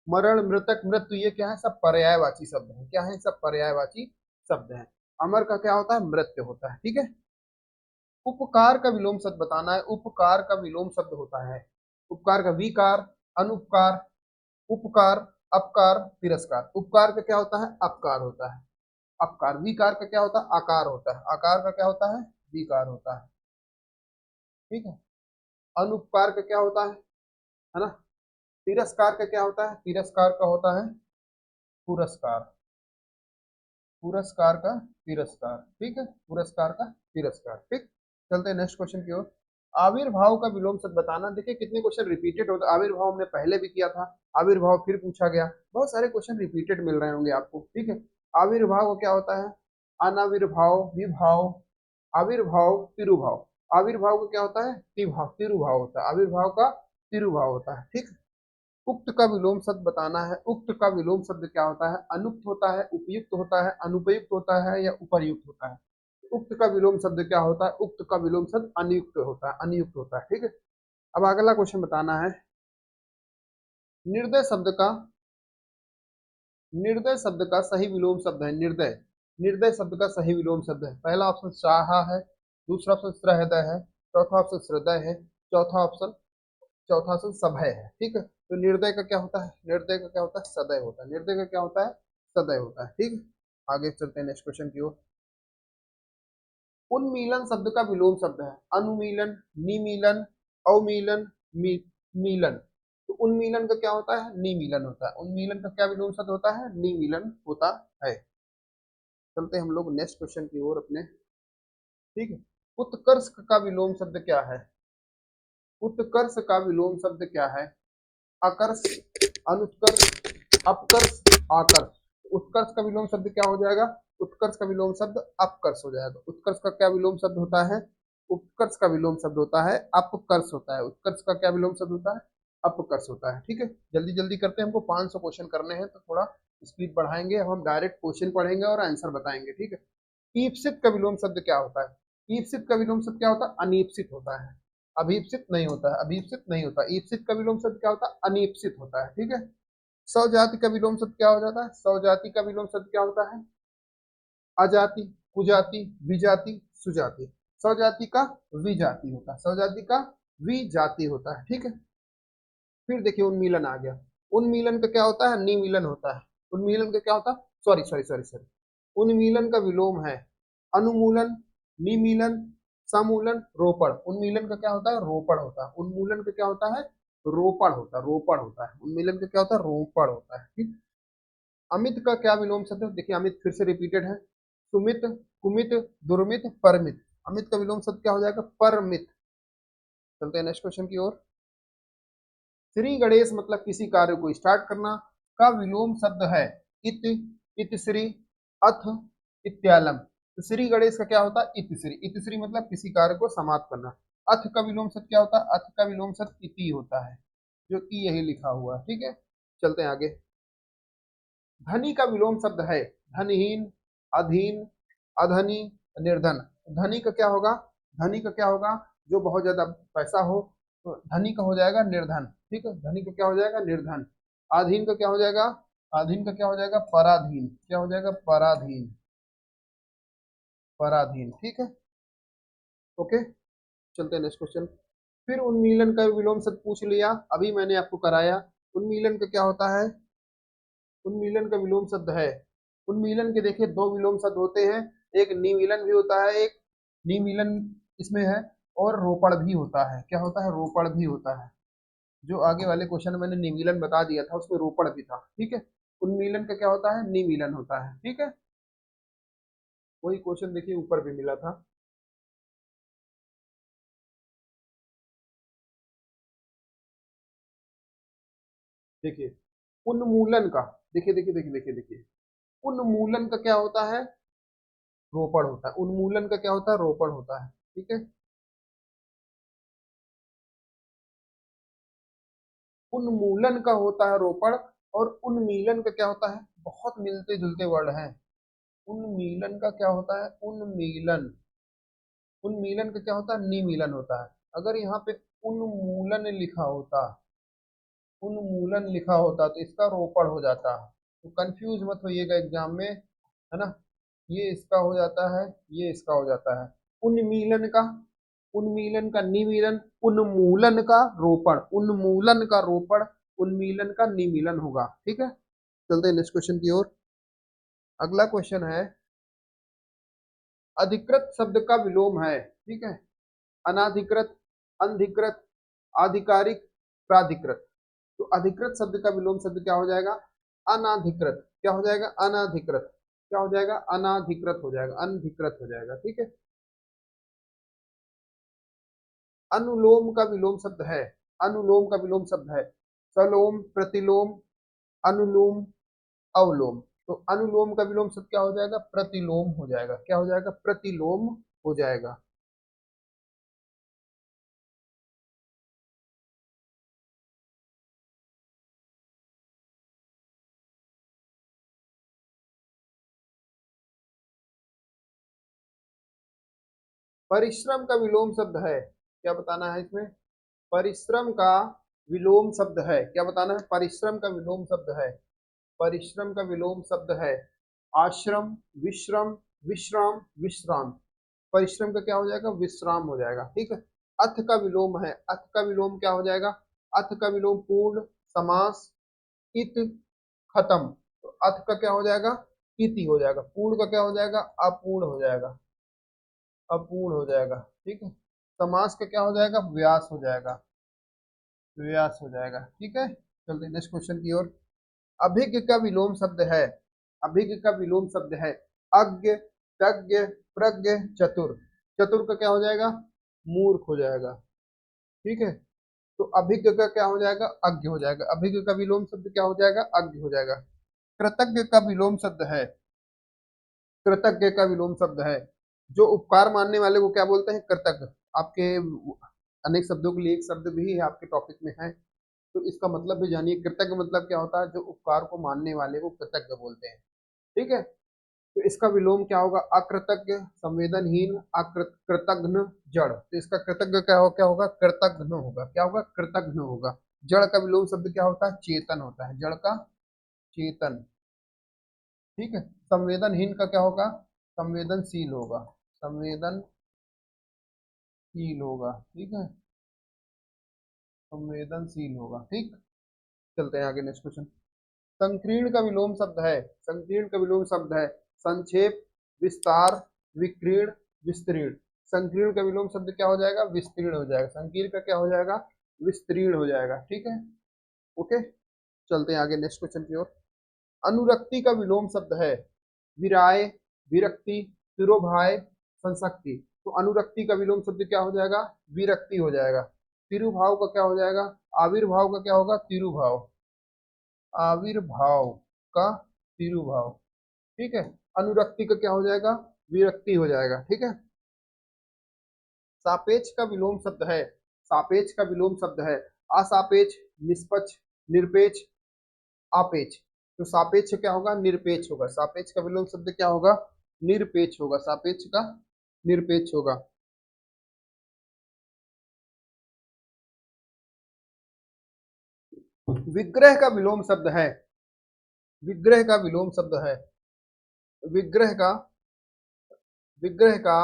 मरण, मृतक, मृत्यु ये क्या है, सब पर्यायवाची शब्द है। क्या है, सब पर्यायवाची शब्द है। अमर का क्या होता है, मृत्यु होता है, ठीक है। उपकार का विलोम शब्द बताना है। उपकार का विलोम शब्द होता है, उपकार का विकार, अनुपकार, उपकार, अपकार, तिरस्कार। उपकार का क्या होता है, अपकार होता है। अपकार, विकार का क्या होता है, आकार होता है। आकार का क्या होता है, विकार होता है, ठीक है। अनुपकार का क्या होता है ना। तिरस्कार का क्या होता है, तिरस्कार का होता है पुरस्कार। पुरस्कार का तिरस्कार, ठीक है। पुरस्कार का तिरस्कार, ठीक। चलते हैं नेक्स्ट क्वेश्चन की ओर। आविर्भाव का विलोम शब्द बताना। देखिए कितने क्वेश्चन रिपीटेड होता है। आविर्भाव हमने पहले भी किया था, आविर्भाव फिर पूछा गया। बहुत सारे क्वेश्चन रिपीटेड मिल रहे होंगे आपको, ठीक है। आविर्भाव क्या होता है, अनाविर्भाव, विभाव, आविर्भाव, तिरुभाव। आविर्भाव का क्या होता है, तिभाव, तिरुभाव होता है। आविर्भाव का तिरुभाव होता है, ठीक। उक्त का विलोम शब्द बताना है। उक्त का विलोम शब्द क्या होता है, अनुक्त होता है, उपयुक्त होता है, अनुपयुक्त होता है या उपर्युक्त होता है। उक्त का विलोम शब्द क्या होता है, उक्त का विलोम शब्द अनियुक्त होता है, अनियुक्त होता है, ठीक है। अब अगला क्वेश्चन बताना है, निर्दय शब्द का निर्दय शब्द का सही विलोम शब्द है निर्दय। निर्दय शब्द का सही विलोम शब्द है। पहला ऑप्शन साहा है, दूसरा ऑप्शन सहृदय है, चौथा ऑप्शन श्रदय है, चौथा ऑप्शन सभय है। ठीक है, तो निर्दय का क्या होता है? निर्दय का क्या होता है? सदय होता है। निर्दय का क्या होता है? सदय होता है। ठीक है, आगे चलते हैं नेक्स्ट क्वेश्चन की ओर। उन्मीलन शब्द का विलोम शब्द है अनुमीलन, निमीलन, अवमीलन, मीलन। तो उन्मीलन का क्या होता है? निमीलन होता है। उन्मीलन का क्या विलोम शब्द होता है? निमीलन होता है। चलते हैं हम लोग नेक्स्ट क्वेश्चन की ओर अपने। ठीक है, उत्कर्ष का विलोम शब्द क्या है? उत्कर्ष का विलोम शब्द क्या है? आकर्ष, अनुत्कर्ष, अपकर्ष, आकर्ष। उत्कर्ष का विलोम शब्द क्या हो जाएगा? उत्कर्ष का विलोम शब्द अपकर्ष हो जाएगा। उत्कर्ष का क्या विलोम शब्द होता है? उत्कर्ष का विलोम शब्द होता है अपकर्ष होता है। उत्कर्ष का क्या विलोम शब्द होता है? अपकर्ष होता है। ठीक है, जल्दी जल्दी करते हैं, हमको 500 क्वेश्चन करने हैं तो थोड़ा स्पीड बढ़ाएंगे। हम डायरेक्ट क्वेश्चन पढ़ेंगे और आंसर बताएंगे। ठीक है, ईप्सित का विलोम शब्द क्या होता है? ईप्सित का विलोम शब्द क्या होता है? अनीप्सित होता है। अभीप्सित नहीं होता है, अभीप्सित नहीं होता। ईप्सित का विलोम शब्द क्या होता है? अनीप्सित होता है। ठीक है, सौजाति का विलोम शब्द क्या हो जाता है? सौजाति का विलोम शब्द क्या होता है? अजाति, कुजाति, विजाति, सुजाति। सौजाति का विजाति होता है। सौजाति का विजाति होता है। ठीक है, फिर देखिए उन्मीलन आ गया। उन्मीलन का क्या होता है? निमीलन होता है। उन्मीलन का क्या होता है? सॉरी सॉरी सॉरी सॉरी, उन्मीलन का विलोम है अनुमूलन, निमीलन, समूलन, रोपण। उन्मीलन का क्या होता है? रोपण होता है। उन्मूलन का क्या होता है? रोपण होता है। रोपण होता है। उन्मीलन का क्या होता है? रोपण होता है। ठीक, अमित का क्या विलोम शब्द है? देखिए अमित फिर से रिपीटेड है। सुमित, कुमित, दुर्मित, परमित। अमित का विलोम शब्द क्या हो जाएगा? परमित। चलते हैं नेक्स्ट क्वेश्चन की ओर। श्री गणेश मतलब किसी कार्य को स्टार्ट करना का विलोम शब्द है इत, इतश्री, अथ, इत्यालम। तो श्री गणेश का क्या होता है? इतश्री। इतश्री मतलब किसी कार्य को समाप्त करना। अथ का विलोम शब्द क्या होता है? अथ का विलोम शब्द इति होता है, जो कि यही लिखा हुआ है। ठीक है, चलते हैं आगे। धनी का विलोम शब्द है धनहीन, अधीन, अधनी, निर्धन। धनी का क्या होगा? धनी का क्या होगा? जो बहुत ज्यादा पैसा हो, तो धनी का हो जाएगा निर्धन। ठीक है, धनी का क्या हो जाएगा? निर्धन। अधीन का क्या हो जाएगा? अधीन का क्या हो जाएगा? पराधीन। क्या हो जाएगा? पराधीन। पराधीन। ठीक है, ओके, चलते हैं नेक्स्ट क्वेश्चन। फिर उन्मीलन का विलोम शब्द पूछ लिया, अभी मैंने आपको कराया। उन्मीलन का क्या होता है? उन्मीलन का विलोम शब्द है, उन्मीलन के देखिए दो विलोम शब्द होते हैं, एक निमीलन भी होता है, एक निमीलन इसमें है, और रोपण भी होता है। क्या होता है? रोपण भी होता है। जो आगे वाले क्वेश्चन में मैंने निमीलन बता दिया था, उसमें रोपण भी था। ठीक है, उन्मीलन का क्या होता है? निमीलन होता है। ठीक है, वही क्वेश्चन देखिए ऊपर भी मिला था। देखिए उन्मूलन का, देखिए देखिए देखिए देखिए देखिए, उन्मूलन का क्या होता है? रोपण होता है। उन्मूलन का क्या होता है? रोपण होता है। ठीक है, उन्मूलन का होता है रोपण, और उन्मीलन का क्या होता है? बहुत मिलते जुलते वर्ड हैं। उन्मीलन का क्या होता है? उन्मीलन। उन्मीलन का क्या होता है? निमीलन होता है। अगर यहाँ पे उन्मूलन लिखा होता, उन्मूलन लिखा होता तो इसका रोपण हो जाता। तो कंफ्यूज मत होइएगा एग्जाम में, है ना। ये इसका हो जाता है, ये इसका हो जाता है। उन्मीलन का, उन्मीलन का निमीलन, उन्मूलन का रोपण, उन्मूलन का रोपण, उन्मीलन का निमीलन होगा। ठीक है, चलते हैं नेक्स्ट क्वेश्चन की ओर। अगला क्वेश्चन है, अधिकृत शब्द का विलोम है। ठीक है, अनाधिकृत, अनधिकृत, आधिकारिक, प्राधिकृत। तो अधिकृत शब्द का विलोम शब्द क्या हो जाएगा? अनाधिकृत। क्या हो जाएगा? अनाधिकृत। क्या हो जाएगा? अनाधिकृत हो जाएगा, अनधिकृत हो जाएगा। ठीक है, अनुलोम का विलोम शब्द है, अनुलोम का विलोम शब्द है सलोम, प्रतिलोम, अनुलोम, अवलोम। तो अनुलोम का विलोम शब्द क्या हो जाएगा? प्रतिलोम हो जाएगा। क्या हो जाएगा? प्रतिलोम हो जाएगा। परिश्रम का विलोम शब्द है, क्या बताना है इसमें? परिश्रम का विलोम शब्द है, क्या बताना है? परिश्रम का विलोम शब्द है परिश्रम का विलोम शब्द है आश्रम, विश्रम, विश्राम, विश्राम। परिश्रम का क्या हो जाएगा? विश्राम हो जाएगा। ठीक है। अथ का विलोम है, अथ का विलोम क्या हो जाएगा? अथ का विलोम पूर्ण, समास, इत, खत्म। तो अथ का क्या हो जाएगा? इति हो जाएगा। पूर्ण का क्या हो जाएगा? अपूर्ण हो जाएगा, अपूर्ण हो जाएगा। ठीक है। समास का क्या हो जाएगा? व्यास हो जाएगा, व्यास हो जाएगा। ठीक है। चलते नेक्स्ट क्वेश्चन की ओर। अभिज्ञ का विलोम शब्द है, अभिज्ञ का विलोम शब्द है अज्ञ, तज्ञ, प्रज्ञ, चतुर। चतुर का क्या हो जाएगा? मूर्ख हो जाएगा। ठीक है। तो अभिज्ञ का क्या हो जाएगा? अज्ञ हो जाएगा। अभिज्ञ का विलोम शब्द क्या हो जाएगा? अज्ञ हो जाएगा। कृतज्ञ का विलोम शब्द है, कृतज्ञ का विलोम शब्द है जो उपकार मानने वाले को क्या बोलते हैं? कृतज्ञ। आपके अनेक शब्दों के लिए एक शब्द भी है आपके टॉपिक में है, तो इसका मतलब भी जानिए। कृतज्ञ मतलब क्या होता है? जो उपकार को मानने वाले को कृतज्ञ बोलते हैं। ठीक है। तो इसका विलोम क्या होगा? अकृतज्ञ, संवेदनहीन, कृतघ्न, जड़। तो इसका कृतज्ञ क्या होगा? कृतघ्न होगा। क्या होगा? कृतघ्न होगा। जड़ का विलोम शब्द क्या होता है? चेतन होता है। जड़ का चेतन। ठीक है। संवेदनहीन का क्या होगा? संवेदनशील होगा, संवेदनशील होगा। ठीक है। संवेदनशील होगा। ठीक। चलते हैं आगे नेक्स्ट क्वेश्चन। संकीर्ण का विलोम शब्द है, संकीर्ण का विलोम शब्द है संक्षेप, विस्तार, विकीर्ण, विस्तीर्ण। संकीर्ण का विलोम शब्द क्या हो जाएगा? विस्तीर्ण हो जाएगा। संकीर्ण का क्या हो जाएगा? विस्तीर्ण हो जाएगा। ठीक है। ओके। चलते हैं आगे नेक्स्ट क्वेश्चन की ओर। अनुरक्ति का विलोम शब्द है विराय, विरक्ति, तिरोभाय, संशक्ति। तो अनुरक्ति का विलोम शब्द क्या हो जाएगा? विरक्ति हो जाएगा। तिरुभाव का क्या हो जाएगा? आविर्भाव का क्या होगा? तिरुभाव, आविर्भाव का तिरुभाव। ठीक है। अनुरक्ति का क्या हो जाएगा? विरक्ति हो जाएगा। ठीक है। सापेक्ष का विलोम शब्द है, सापेक्ष का विलोम शब्द है असापेक्ष, निष्पक्ष, निरपेक्ष, आपेक्ष। तो सापेक्ष क्या होगा? निरपेक्ष होगा। सापेक्ष का विलोम शब्द क्या होगा? निरपेक्ष होगा। सापेक्ष का निरपेक्ष होगा। विग्रह का विलोम शब्द है, विग्रह का विलोम शब्द है, विग्रह का, विग्रह का,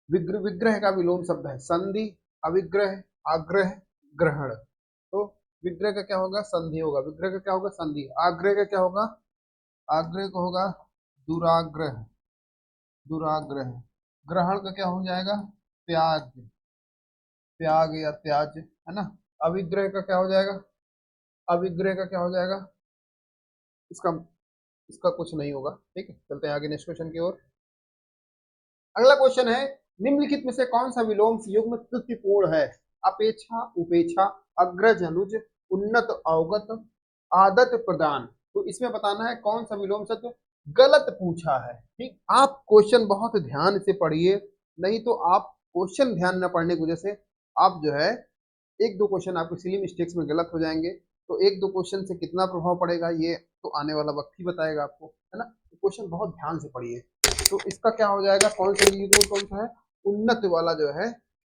विग्रह का विलोम शब्द है संधि, अविग्रह, आग्रह, ग्रहण। तो विग्रह का क्या होगा? संधि होगा। विग्रह का क्या होगा? संधि। आग्रह का क्या होगा? आग्रह का होगा दुराग्रह, दुराग्रह। ग्रहण का क्या हो जाएगा? त्याग, त्याग या त्याज, है ना। अविग्रह का क्या हो जाएगा? अविग्रह का क्या हो जाएगा? इसका इसका कुछ नहीं होगा। ठीक है। चलते हैं आगे नेक्स्ट क्वेश्चन की ओर। अगला क्वेश्चन है निम्नलिखित में से कौन सा विलोम युग्म त्रुटिपूर्ण है? अपेक्षा, उपेक्षा, अग्रज, अनुज, उन्नत, अवगत, आदत, प्रदान। तो इसमें बताना है कौन सा विलोम शब्द गलत पूछा है। ठीक। आप क्वेश्चन बहुत ध्यान से पढ़िए, नहीं तो आप क्वेश्चन ध्यान न पढ़ने की वजह से आप जो है एक दो क्वेश्चन आपके सिली मिस्टेक्स में गलत हो जाएंगे। तो एक दो क्वेश्चन से कितना प्रभाव पड़ेगा ये तो आने वाला वक्त ही बताएगा आपको, है ना। तो क्वेश्चन बहुत ध्यान से पढ़िए। तो इसका क्या हो जाएगा? कौन सा युग्म कौन सा है? उन्नत वाला जो है,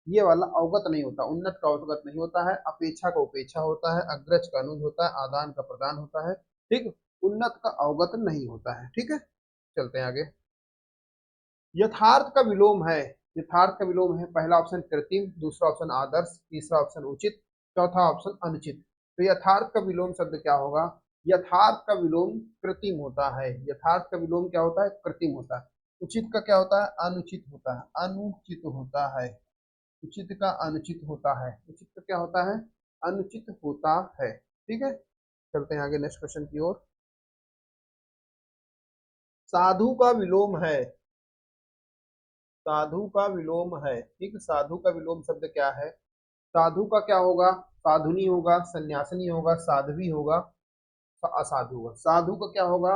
ये वाला अवगत नहीं होता, उन्नत का अवगत नहीं होता है। अपेक्षा का उपेक्षा होता है, अग्रज का अनुज होता है, आदान का प्रदान होता है। ठीक। उन्नत का अवगत नहीं होता है। ठीक है। चलते हैं आगे। यथार्थ का विलोम है, यथार्थ का विलोम है पहला ऑप्शन कृत्रिम, दूसरा ऑप्शन आदर्श, तीसरा ऑप्शन उचित, चौथा ऑप्शन अनुचित। तो यथार्थ का विलोम शब्द क्या होगा? यथार्थ का विलोम कृत्रिम होता है। यथार्थ का विलोम क्या होता है? कृत्रिम होता है। उचित का क्या होता है? अनुचित होता है, अनुचित होता है। उचित का अनुचित होता है, उचित का क्या होता है? अनुचित होता है। ठीक है। चलते हैं आगे नेक्स्ट क्वेश्चन की ओर। साधु का विलोम है, साधु का विलोम है। ठीक। साधु का विलोम शब्द क्या है? साधु का क्या होगा? साधुनी होगा, सन्यासिनी होगा, साध्वी होगा, असाधु होगा। साधु का क्या होगा?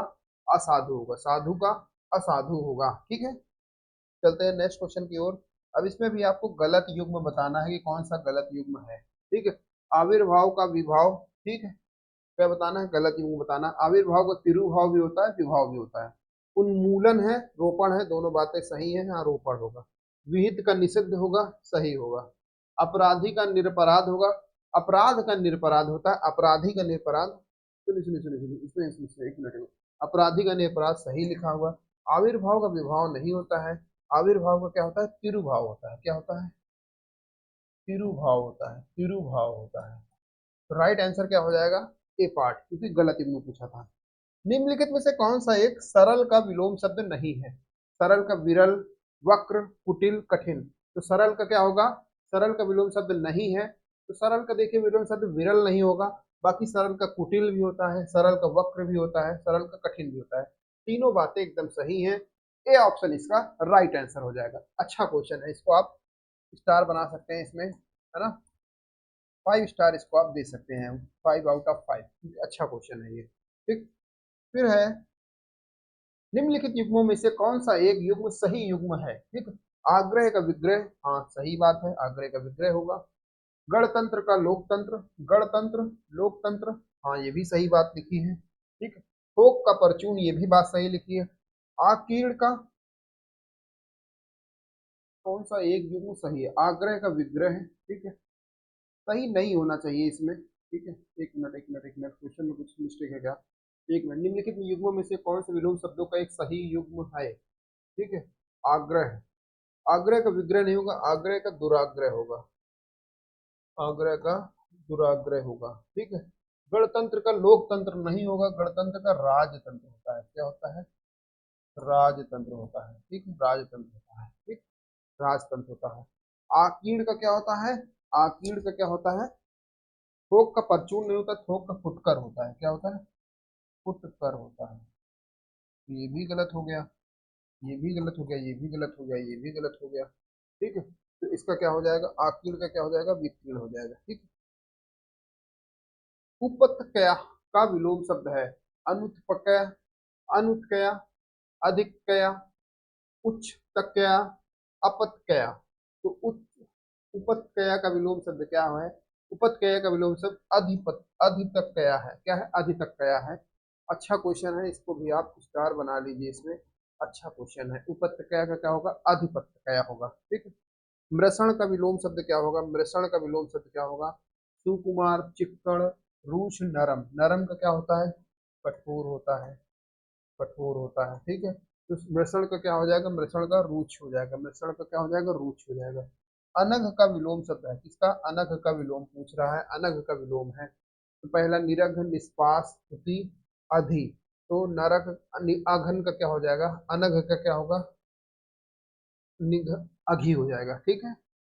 असाधु होगा। साधु का असाधु होगा। ठीक है। चलते हैं नेक्स्ट क्वेश्चन की ओर। अब इसमें भी आपको गलत युग्म बताना है कि कौन सा गलत युग्म है। ठीक है। आविर्भाव का विभाव। ठीक है। क्या बताना है? गलत युग्म बताना। आविर्भाव का तिरुभाव भी होता है, विभाव भी होता है। उन्मूलन है, रोपण है, दोनों बातें सही है। हाँ, रोपण होगा। विहित का निषिद्ध होगा, सही होगा। अपराधी का निरपराध होगा, अपराध का निरपराध होता है, अपराधी का निरपराध सुनिए सुनिए सुनिए सुनिए, इसमें इसमें एक मिनट में, अपराधी का निरपराध सही लिखा हुआ। आविर्भाव का विभाव नहीं होता है, आविर्भाव का क्या होता है, तिरुभाव होता है। क्या होता है, तिरुभाव होता है, तिरुभाव होता है। तो राइट आंसर क्या हो जाएगा, ए पार्ट, क्योंकि गलत इन्होंने पूछा था। निम्नलिखित में से कौन सा एक सरल का विलोम शब्द नहीं है। सरल का विरल, वक्र, कुटिल, कठिन। तो सरल का क्या होगा, सरल का विलोम शब्द नहीं है। तो सरल का देखिए विलोम शब्द विरल नहीं होगा, बाकी सरल का कुटिल भी होता है, सरल का वक्र भी होता है, सरल का कठिन भी होता है। तीनों बातें एकदम सही हैं। ए ऑप्शन इसका राइट आंसर हो जाएगा। अच्छा क्वेश्चन है, इसको आप स्टार बना सकते हैं इसमें, है ना, 5 स्टार इसको आप दे सकते हैं, 5 आउट ऑफ 5। अच्छा क्वेश्चन है ये। ठीक, फिर है निम्नलिखित युग्मों में से कौन सा एक युग्म सही युग्म है। ठीक, आग्रह का विग्रह, हाँ सही बात है, आग्रह का विग्रह होगा। गणतंत्र का लोकतंत्र, गणतंत्र लोकतंत्र, हाँ ये भी सही बात लिखी है। ठीक, थोक का परचून, ये भी बात सही लिखी है। आकीर्ण का कौन सा एक युग्म सही है, आग्रह का विग्रह है। ठीक है, सही नहीं होना चाहिए इसमें। ठीक है, एक मिनट एक मिनट एक मिनट, क्वेश्चन में कुछ मिस्टेक है क्या। एक मिनट, निम्नलिखित युग्मों में से कौन से विलोम शब्दों का एक सही युग्म है। ठीक है, आग्रह है, आग्रह का विग्रह नहीं होगा, आग्रह का दुराग्रह होगा, आग्रह का दुराग्रह होगा। ठीक है, गणतंत्र का लोकतंत्र नहीं होगा, गणतंत्र का राजतंत्र होता है। क्या होता है, राजतंत्र होता है। ठीक है, राजतंत्र होता है। ठीक, राजतंत्र होता है। आकीर्ण का क्या होता है, आकीर्ण का क्या होता है, थोक का परचून नहीं होता, थोक का फुटकर होता है। क्या होता है, फुटकर होता है। ये भी गलत हो गया, ये भी गलत हो गया, ये भी गलत हो गया, ये भी गलत हो गया। ठीक है, तो इसका क्या हो जाएगा, आकीर्ण का क्या हो जाएगा, विकीर्ण हो जाएगा। ठीक, उपत्यका का विलोम शब्द है, अनुत्पकया, अनुत्कया, अधिकया, उच्चतकया, अपत्यया। तो उच्च उपत्यका का विलोम शब्द क्या है, उपत्यका का विलोम शब्द अधितकया है। क्या है, अधितकया है। अच्छा क्वेश्चन है, इसको भी आप स्टार बना लीजिए इसमें। अच्छा क्वेश्चन है, उपत्यका का क्या होगा, अधिपत्यका होगा। ठीक है, मृषण का विलोम शब्द क्या होगा, मृषण का विलोम शब्द क्या होगा, सुकुमार, चिक्कड़, रूक्ष, नरम। नरम का क्या होता है, कठोर होता है, कठोर होता है। ठीक है, तो मृषण का क्या हो जाएगा, मृषण का रूक्ष हो जाएगा, मृषण का क्या हो जाएगा, रूक्ष हो जाएगा। अनघ का विलोम शब्द है, किसका, अनघ का विलोम पूछ रहा है, अनघ का विलोम है। तो पहला निरघ, निष्पास, स्तुति, अधि। तो नरक, अघन का क्या हो जाएगा, अनघ का क्या होगा, निघ, अघी हो जाएगा। ठीक है,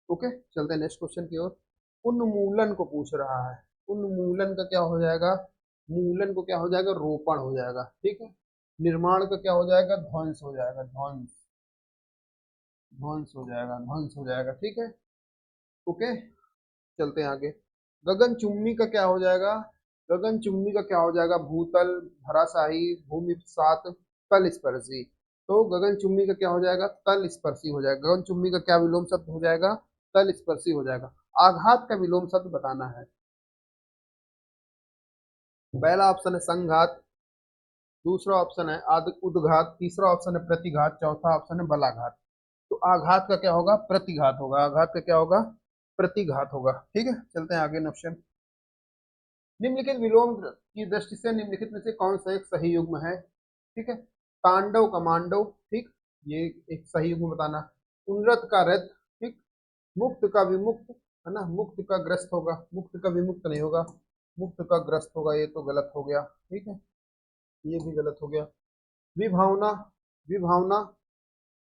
ओके, चलते हैं नेक्स्ट क्वेश्चन की ओर। उन्मूलन को पूछ रहा है, उन्मूलन का क्या हो जाएगा, मूलन को क्या हो जाएगा, रोपण हो जाएगा। ठीक है, निर्माण का क्या हो जाएगा, ध्वंस हो जाएगा, ध्वंस, ध्वंस हो जाएगा, ध्वंस हो जाएगा। ठीक है, ओके, चलते हैं आगे। गगन चुम्बी का क्या हो जाएगा, गगन चुम्बी का क्या हो जाएगा, भूतल, धराशायी, भूमि सात, तल स्पर्शी। तो गगन चुम्बी का क्या हो जाएगा, तल स्पर्शी हो जाएगा। गगन चुम्बी का क्या विलोम शब्द हो जाएगा, तल स्पर्शी हो जाएगा। आघात का विलोम शब्द बताना है। पहला ऑप्शन है संघात, दूसरा ऑप्शन है उद्घात, तीसरा ऑप्शन है प्रतिघात, चौथा ऑप्शन है बलाघात। तो आघात का क्या होगा, प्रतिघात होगा, आघात का क्या होगा, प्रतिघात होगा। ठीक है, चलते हैं आगे ऑप्शन। निम्नलिखित विलोम की दृष्टि से निम्नलिखित में से कौन सा एक सही युग्म है। ठीक है, तांडव का मांडव। ठीक, ये एक सही युग्म बताना। उन्नत का रथ। ठीक, मुक्त का विमुक्त, है ना, मुक्त का ग्रस्त होगा, मुक्त का विमुक्त नहीं होगा, मुक्त का ग्रस्त होगा, ये तो गलत हो गया। ठीक है, ये भी गलत हो गया। विभावना, विभावना,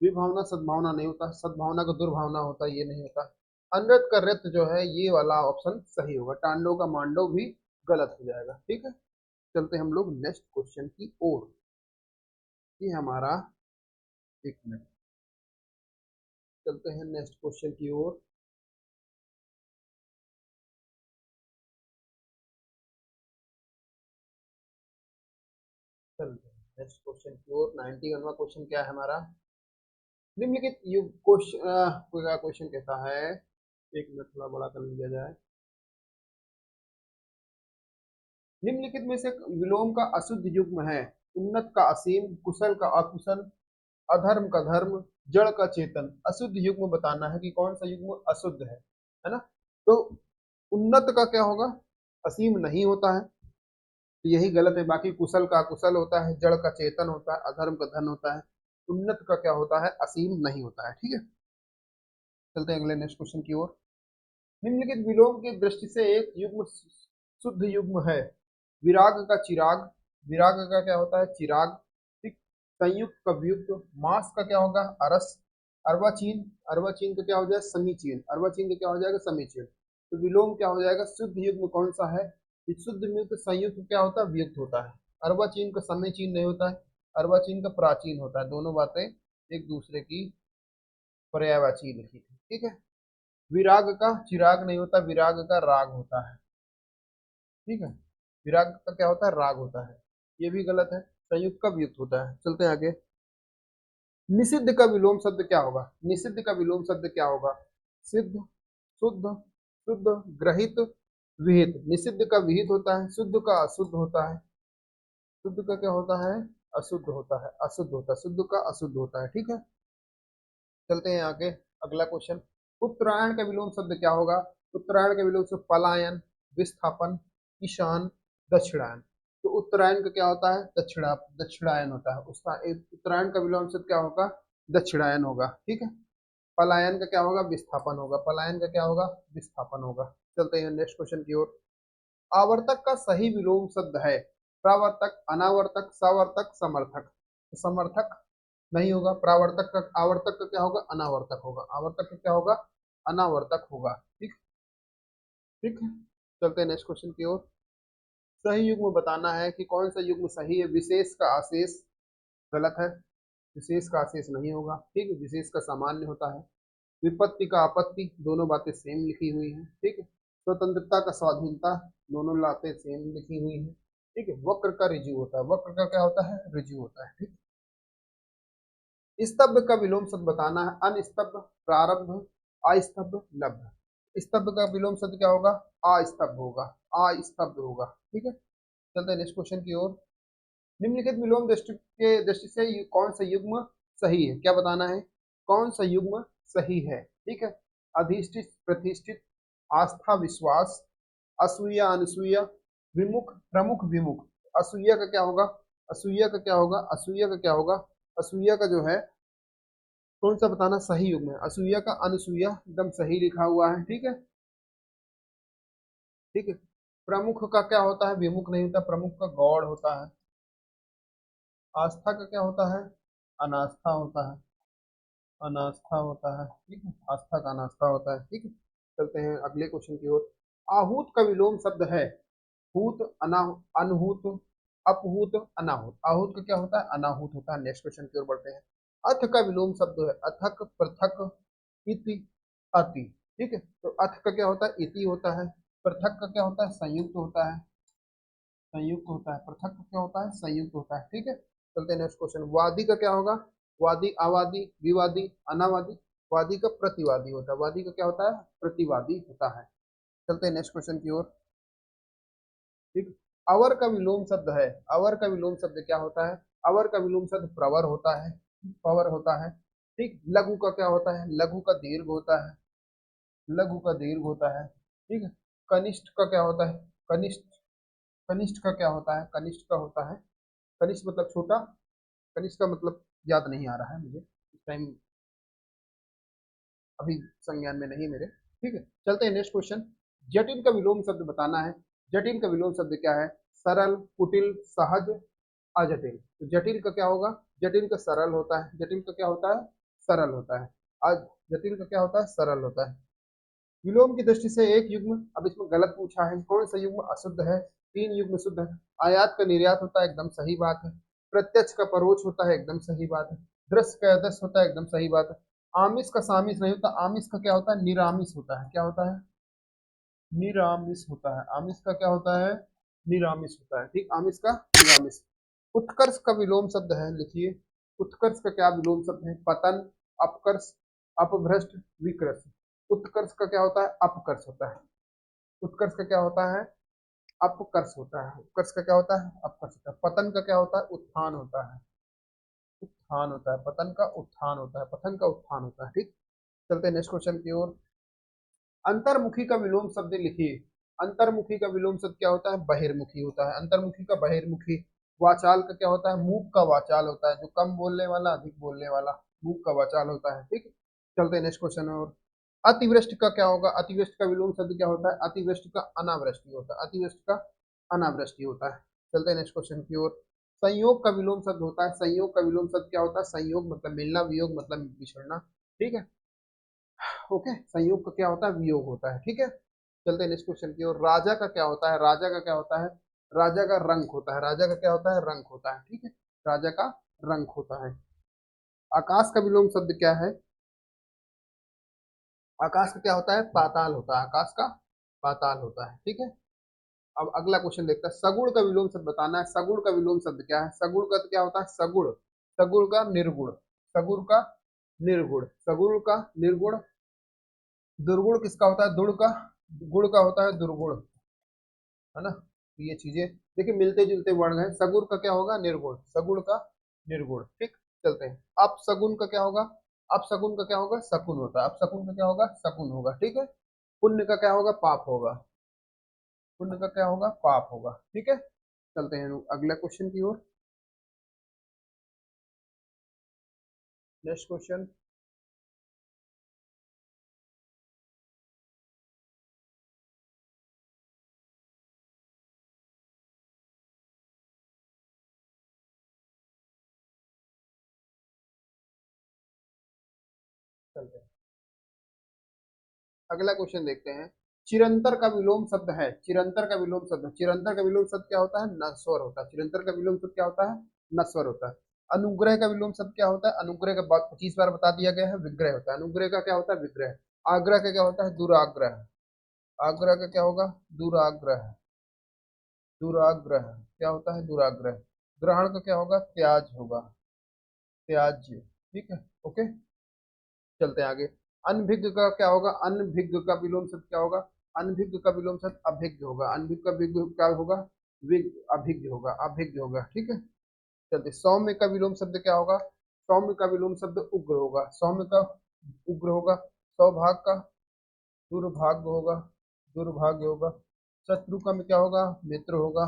विभावना सद्भावना नहीं होता, सद्भावना का दुर्भावना होता है, ये नहीं होता। अनृत का रत जो है, ये वाला ऑप्शन सही होगा, टांडव का मांडव भी गलत हो जाएगा। ठीक है, चलते हम लोग नेक्स्ट क्वेश्चन की ओर। ये हमारा, एक मिनट, चलते हैं नेक्स्ट क्वेश्चन की ओर। चलते हैं नेक्स्ट क्वेश्चन की ओर। 91वां क्वेश्चन क्या है हमारा, निम्नलिखित युग क्वेश्चन, क्वेश्चन कहता है, एक मिनट थोड़ा बड़ा कर लिया जाए। निम्नलिखित में से विलोम का अशुद्ध युग्म है, उन्नत का असीम, कुशल का अकुशल, अधर्म का धर्म, जड़ का चेतन। अशुद्ध युग्म बताना है कि कौन सा युग्म अशुद्ध है ना। तो उन्नत का क्या होगा, असीम नहीं होता है, तो यही गलत है। बाकी कुशल का अकुशल होता है, जड़ का चेतन होता है, अधर्म का धन होता है, उन्नत का क्या होता है, असीम नहीं होता है। ठीक है, चलते हैं अगले नेक्स्ट क्वेश्चन की ओर। निम्नलिखित विलोम की दृष्टि से एक युग्म शुद्ध युग्म है। विराग का चिराग, विराग का क्या होता है, चिराग। ठीक, संयुक्त का व्युक्त, मास का क्या होगा, अरस। अर्वाचीन, अर्वाचीन का क्या हो जाएगा, समीचीन, अर्वाचीन का क्या हो जाएगा, समीचीन। तो विलोम क्या हो जाएगा, शुद्ध युग्म कौन सा है, शुद्ध युग्म संयुक्त क्या होता है, व्युक्त होता है। अर्वाचीन का समीचीन नहीं होता है, अर्वाचीन का प्राचीन होता है। दोनों बातें एक दूसरे की पर्यायवाची लिखी थी। ठीक है, विराग का चिराग नहीं होता, विराग का राग होता है। ठीक है, विराग का क्या होता है, राग होता है। ये भी गलत है, संयुक्त का व्युक्त होता है। चलते हैं आगे। निषिद्ध का विलोम शब्द क्या होगा, निषिद्ध का विलोम शब्द क्या होगा, सिद्ध, शुद्ध, शुद्ध, ग्रहित, विहित। निषिद्ध का विहित होता है, शुद्ध का अशुद्ध होता है, शुद्ध का क्या होता है, अशुद्ध होता है, अशुद्ध होता है, शुद्ध का अशुद्ध होता है। ठीक है, चलते हैं आगे। अगला क्वेश्चन, उत्तरायण का विलोम शब्द क्या होगा, उत्तरायण का विलोम शब्द पलायन, विस्थापन, ईशान, दक्षिणायन। तो उत्तरायण का क्या होता है, दक्षिणायन होता है, उसका एक उत्तरायण का विलोम शब्द क्या होगा, दक्षिणायन होगा। ठीक है, पलायन का क्या होगा, विस्थापन होगा, पलायन का क्या होगा, विस्थापन होगा। चलते हैं नेक्स्ट क्वेश्चन की ओर। आवर्तक का सही विलोम शब्द है प्रावर्तक, अनावर्तक, सवर्तक, समर्थक। तो समर्थक नहीं होगा, प्रावर्तक का, आवर्तक का क्या होगा, अनावर्तक होगा, आवर्तक का क्या होगा, अनावर्तक होगा। ठीक, ठीक है, चलते हैं नेक्स्ट क्वेश्चन की ओर। सही युग्म बताना है कि कौन सा युग्म सही है। विशेष का आशेष गलत है, विशेष का आशेष नहीं होगा। ठीक है, विशेष का सामान्य होता है। विपत्ति का आपत्ति, दोनों बातें सेम लिखी हुई हैं। ठीक है, स्वतंत्रता का स्वाधीनता, दोनों बातें सेम लिखी हुई हैं। ठीक है, वक्र का ऋजु होता है, वक्र का क्या होता है, ऋजु होता है। ठीक, स्तब्ध का विलोम शब्द बताना है। अनस्तब्ध, प्रारब्ध, अस्तब्ध, लब्ध। स्तब्ध का विलोम शब्द क्या होगा, अस्तब्ध होगा, अस्तब्ध होगा। ठीक है, चलते हैं नेक्स्ट क्वेश्चन की ओर। निम्नलिखित विलोम दृष्टि से कौन सा युग्म सही है, क्या बताना है, कौन सा युग्म सही है। ठीक है, अधिष्ठित, प्रतिष्ठित, आस्था, विश्वास, असूया, अनुसूया, विमुख, प्रमुख, विमुख। असूया का क्या होगा, असूया का क्या होगा, असूया का क्या होगा, असूया का जो है कौन सा बताना सही युग्म है। असूया का अनुसूया एकदम सही लिखा हुआ है। ठीक है, ठीक है, प्रमुख का क्या होता है, विमुख नहीं होता, प्रमुख का गौड़ होता है। आस्था का क्या होता है, अनास्था होता है, अनास्था होता है। ठीक है, आस्था का अनास्था होता है। ठीक है, चलते हैं अगले क्वेश्चन की ओर। आहूत का विलोम शब्द है हूत, अनहूत, अपहूत, अनाहूत। आहूत का क्या होता है, अनाहूत होता है। नेक्स्ट क्वेश्चन की ओर बढ़ते हैं। अथ का विलोम शब्द है अथक, पृथक, इति, अति। ठीक है, तो अथ का क्या होता है, इति होता है। पृथक का क्या होता है, संयुक्त होता है, संयुक्त होता है। पृथक का क्या होता है, संयुक्त होता है। ठीक है, चलते हैं नेक्स्ट क्वेश्चन। वादी का क्या होगा, वादी, अवादी, विवादी, अनावादी। वादी का प्रतिवादी होता है, वादी का क्या होता है, प्रतिवादी होता है। चलते हैं नेक्स्ट क्वेश्चन की ओर। ठीक, अवर का विलोम शब्द है, अवर का विलोम शब्द क्या होता है, अवर का विलोम शब्द प्रवर होता है, प्रवर होता है। ठीक, लघु का क्या होता है, लघु का दीर्घ होता है, लघु का दीर्घ होता है। ठीक है, कनिष्ठ का क्या होता है, कनिष्ठ, कनिष्ठ का क्या होता है, कनिष्ठ का होता है, कनिष्ठ मतलब छोटा, कनिष्ठ का मतलब याद नहीं आ रहा है मुझे इस टाइम, अभी संज्ञान में नहीं मेरे। ठीक है, चलते हैं नेक्स्ट क्वेश्चन। जटिल का विलोम शब्द बताना है। जटिल का विलोम शब्द क्या है, सरल, कुटिल, सहज, अजटिल। तो जटिल का क्या होगा, जटिल का सरल होता है, जटिल का क्या होता है, सरल होता है। आज जटिल का क्या होता है, सरल होता है। विलोम की दृष्टि से एक युग्म, अब इसमें गलत पूछा है, कौन सा युग्म अशुद्ध है, तीन युग्म शुद्ध है। आयात का निर्यात होता है, एकदम सही बात है। प्रत्यक्ष का परोक्ष होता है, एकदम सही बात है। दृश्य का अदृश्य होता है, एकदम सही बात है। आमिष का सामिष नहीं होता, आमिष का क्या होता है, निरामिष होता है। क्या होता है, निरामिष होता है। आमिष का क्या होता है, निरामिष होता है। ठीक, आमिष का निरामिष। उत्कर्ष का विलोम शब्द है, लिखिए। उत्कर्ष का क्या विलोम शब्द है, पतन, अपकर्ष, अपभ्रष्ट, विकृष। उत्कर्ष का क्या होता है, अपकर्ष होता है। उत्कर्ष का क्या होता है, अपकर्ष होता है। उत्कर्ष का क्या होता है, अपकर्ष होता है। पतन का क्या होता है, उत्थान होता है, उत्थान होता है। पतन का उत्थान होता है, पतन का उत्थान होता है। ठीक, चलते हैं नेक्स्ट क्वेश्चन की ओर। अंतर्मुखी का विलोम शब्द लिखिए। अंतर्मुखी का विलोम शब्द क्या होता है? बहिर्मुखी होता है। अंतर्मुखी का बहिर्मुखी। वाचाल का क्या होता है? मूक का वाचाल होता है, जो कम बोलने वाला अधिक बोलने वाला मूक का वाचाल होता है। ठीक है, चलते हैं नेक्स्ट क्वेश्चन। और अतिवृष्टि का क्या होगा? अतिवृष्टि का विलोम शब्द क्या होता है? अतिवृष्टि का अनावृष्टि होता है। अतिवृष्टि का अनावृष्टि होता है। चलते हैं नेक्स्ट क्वेश्चन की ओर। संयोग का विलोम शब्द होता है। संयोग का विलोम शब्द क्या होता है? संयोग मतलब मिलना, वियोग मतलब बिछड़ना। ठीक है, ओके। संयोग का क्या होता है? वियोग होता है। ठीक है, चलते हैं नेक्स्ट क्वेश्चन की ओर। राजा का क्या होता है? राजा का क्या होता है? राजा का रंक होता है। राजा का क्या होता है? रंक होता है। ठीक है, राजा का रंक होता है। आकाश का विलोम शब्द क्या है? आकाश का क्या होता है? पाताल होता है। आकाश का पाताल होता है। ठीक है, अब अगला क्वेश्चन देखते हैं। सगुण का विलोम शब्द बताना है। सगुण का विलोम शब्द क्या है? सगुण का क्या होता है? सगुण। सगुण का निर्गुण। सगुण का निर्गुण। सगुण का निर्गुण। दुर्गुण किसका होता है? दुड़ का। गुण का होता है दुर्गुण, है ना। तो ये चीजें देखिए मिलते जुलते वर्ण है। सगुण का क्या होगा? निर्गुण। सगुण का निर्गुण। ठीक, चलते हैं। अब सगुण का क्या होगा? अब सगुण का क्या होगा? शकुन होता है। अब शकुन का क्या होगा? शकुन होगा। ठीक है, पुण्य का क्या होगा? पाप होगा। पुण्य का क्या होगा? पाप होगा। ठीक है, चलते हैं अगले क्वेश्चन की ओर। Next question. चलते हैं अगला क्वेश्चन देखते हैं। चिरंतर का विलोम शब्द है। चिरंतर का विलोम शब्द। चिरंतर का विलोम शब्द क्या होता है? नश्वर होता है। चिरंतर का विलोम शब्द क्या होता है? नश्वर होता है। अनुग्रह का विलोम शब्द क्या होता है? अनुग्रह का बात 25 बार बता दिया गया है। विग्रह होता है। अनुग्रह का क्या होता है? विग्रह। आग्रह का क्या होता है? दुराग्रह। आग्रह का क्या होगा? दुराग्रह। दुराग्रह क्या होता है? दुराग्रह। ग्रहण का क्या होगा? त्याज होगा। त्याज्य। ठीक है, ओके, चलते हैं आगे। अनभिज्ञ का क्या होगा? अनभिज्ञ का विलोम शब्द क्या होगा? अनभिज्ञ का विलोम शब्द अभिज्ञ होगा। अनभिज्ञ का विज्ञ क्या होगा? अभिज्ञ होगा। अभिज्ञ होगा। ठीक है, चलते। सौम्य का विलोम शब्द क्या होगा? सौम्य का विलोम शब्द उग्र होगा। सौम्य का उग्र होगा। सौभाग्य का दुर्भाग्य होगा। दुर्भाग्य होगा। शत्रु का में क्या होगा? मित्र होगा।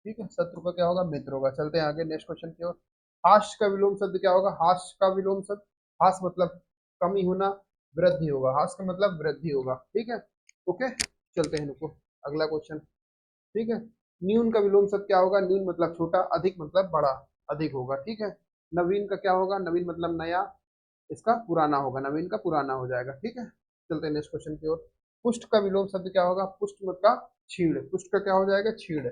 ठीक है, शत्रु का क्या होगा? मित्र होगा। चलते हैं आगे नेक्स्ट क्वेश्चन की ओर। हास्य का विलोम शब्द क्या होगा? हास्य का विलोम शब्द। हास्य मतलब कमी होना, वृद्धि होगा। हास्य का मतलब वृद्धि होगा। ठीक है, ओके, चलते हैं इनको अगला क्वेश्चन। ठीक है, न्यून का विलोम शब्द क्या होगा? न्यून मतलब छोटा, अधिक मतलब बड़ा, अधिक होगा। ठीक है, नवीन का क्या होगा? नवीन मतलब नया, इसका पुराना होगा। नवीन का पुराना हो जाएगा। ठीक है, चलते हैं नेक्स्ट क्वेश्चन की ओर। पुष्ट का विलोम शब्द क्या होगा? पुष्ट मतलब छीड़। पुष्ट का क्या हो जाएगा? छीड़।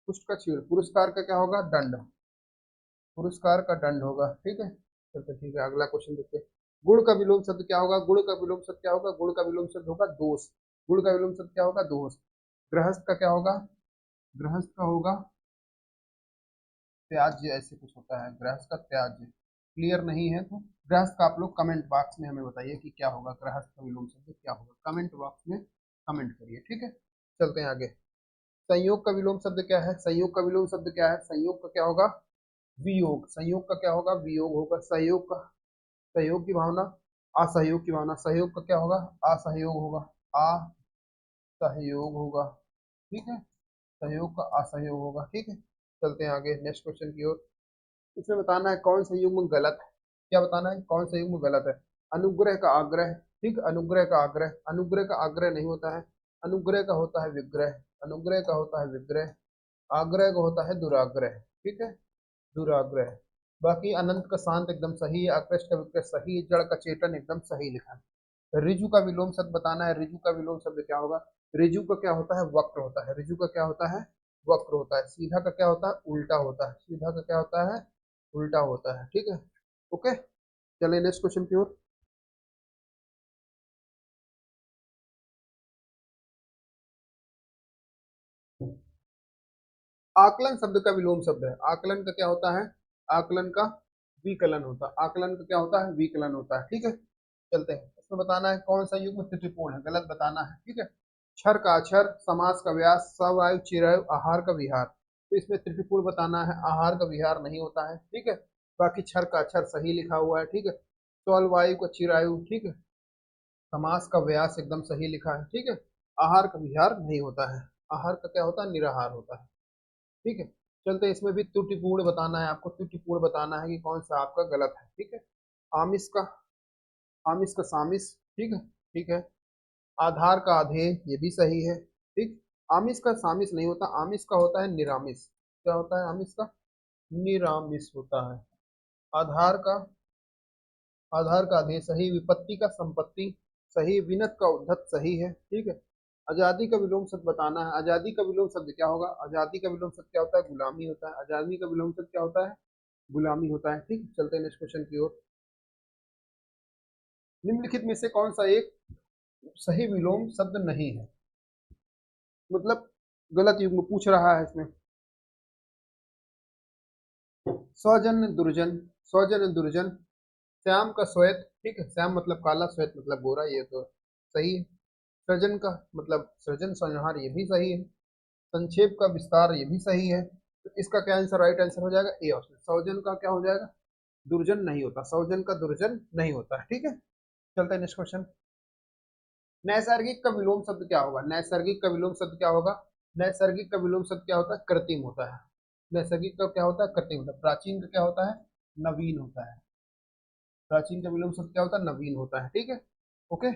पुष्ट का छीड़। पुरस्कार का क्या होगा? दंड। पुरस्कार का दंड होगा। ठीक है, चलते ठीक है अगला क्वेश्चन देखते हैं। गुण का विलोम शब्द क्या होगा? गुण का विलोम शब्द क्या होगा? गुण का विलोम शब्द होगा दोष। गुण का विलोम शब्द क्या होगा? दोष। गृहस्थ का क्या होगा? गृहस्थ का होगा त्याज्य, ऐसे कुछ होता है। गृहस्थ का त्याज्य। क्लियर नहीं है तो गृहस्थ का आप लोग कमेंट बॉक्स में हमें बताइए कि क्या होगा। गृहस्थ का विलोम शब्द क्या होगा? कमेंट बॉक्स में कमेंट करिए। ठीक है, चलते हैं आगे। संयोग का विलोम शब्द क्या है? संयोग का विलोम शब्द क्या है? संयोग का क्या होगा? वियोग। संयोग का क्या होगा? वियोग होगा। सहयोग का सहयोग की भावना, असहयोग की भावना। सहयोग का क्या होगा? असहयोग होगा। असहयोग होगा। ठीक है, सहयोग का असहयोग होगा। ठीक है, चलते हैं आगे नेक्स्ट क्वेश्चन की ओर। इसमें बताना है कौन सा युग्म गलत है। क्या बताना है? कौन सा युग्म गलत है? अनुग्रह का आग्रह। ठीक, अनुग्रह का आग्रह। अनुग्रह का आग्रह नहीं होता है। अनुग्रह का होता है विग्रह। अनुग्रह का होता है विग्रह। आग्रह का होता है दुराग्रह। ठीक है, दुराग्रह। बाकी अनंत का शांत एकदम सही है। आकृष्ट का विकृष्ट सही है। जड़ का चेतन एकदम सही लिखा है। ऋजु का विलोम शब्द बताना है। ऋजु का विलोम शब्द क्या होगा? ऋजु का क्या होता है? वक्र होता है। ऋजु का क्या होता है? वक्र होता है। सीधा का क्या होता है? उल्टा होता है। सीधा का क्या होता है? उल्टा होता है। ठीक है, ओके, चलिए नेक्स्ट क्वेश्चन की ओर। आकलन शब्द का विलोम शब्द है। आकलन का क्या होता है? आकलन का विकलन होता है। आकलन का क्या होता है? विकलन होता है। ठीक है, चलते हैं। इसमें बताना है कौन सा युग्म त्रुटिपूर्ण है। गलत बताना है। ठीक है, क्षर का अक्षर, समास का व्यास, सवायु चिरायु, आहार का विहार। तो इसमें त्रुटिपूर्ण बताना है। आहार का विहार नहीं होता है। ठीक है, बाकी क्षर का अक्षर सही लिखा हुआ है। ठीक है, स्वल वायु का चिरायु। ठीक है, समास का व्यास एकदम सही लिखा है। ठीक है, आहार का विहार नहीं होता है। आहार का क्या होता है, निराहार होता है। ठीक है, चलते इसमें भी त्रुटिपूर्ण बताना है आपको, त्रुटिपूर्ण बताना है कि कौन सा आपका गलत है। ठीक है, आमिष का आमिष का सामिस, ठीक है, ठीक है। आधार का आधेय, ये भी सही है। ठीक, आमिष का सामिस नहीं होता, आमिष का होता है निरामिष। क्या होता है आमिष का, निरामिष होता है। आधार का आधार का आधेय सही, विपत्ति का संपत्ति सही, विनत का उद्धत सही है। ठीक है, आजादी का विलोम शब्द बताना है। आजादी का विलोम शब्द क्या होगा, आजादी का विलोम शब्द क्या होता है, गुलामी होता है। आजादी का विलोम शब्द क्या होता है, गुलामी होता है। ठीक, चलते हैं नेक्स्ट क्वेश्चन की ओर। निम्नलिखित में से कौन सा एक सही विलोम शब्द नहीं है, मतलब गलत युग्म पूछ रहा है इसमें। स्वजन दुर्जन, स्वजन दुर्जन, श्याम का श्वेत, ठीक है, श्याम मतलब काला, श्वेत मतलब गोरा, ये तो सही है। सृजन का मतलब सृजन संहार, ये भी सही है। संक्षेप का विस्तार, ये भी सही है। तो इसका क्या आंसर, राइट आंसर हो जाएगा ए ऑप्शन। सौजन का क्या हो जाएगा, दुर्जन नहीं होता, सौजन का दुर्जन नहीं होता है। ठीक है, चलते हैं नेक्स्ट क्वेश्चन। नैसर्गिक का विलोम शब्द क्या होगा, नैसर्गिक का विलोम शब्द क्या होगा, नैसर्गिक का विलोम शब्द क्या होता है, कृत्रिम होता है। नैसर्गिक का क्या होता है, कृत्रिम होता है। प्राचीन का क्या होता है, नवीन होता है। प्राचीन का विलोम शब्द क्या होता है, नवीन होता है। ठीक है, ओके,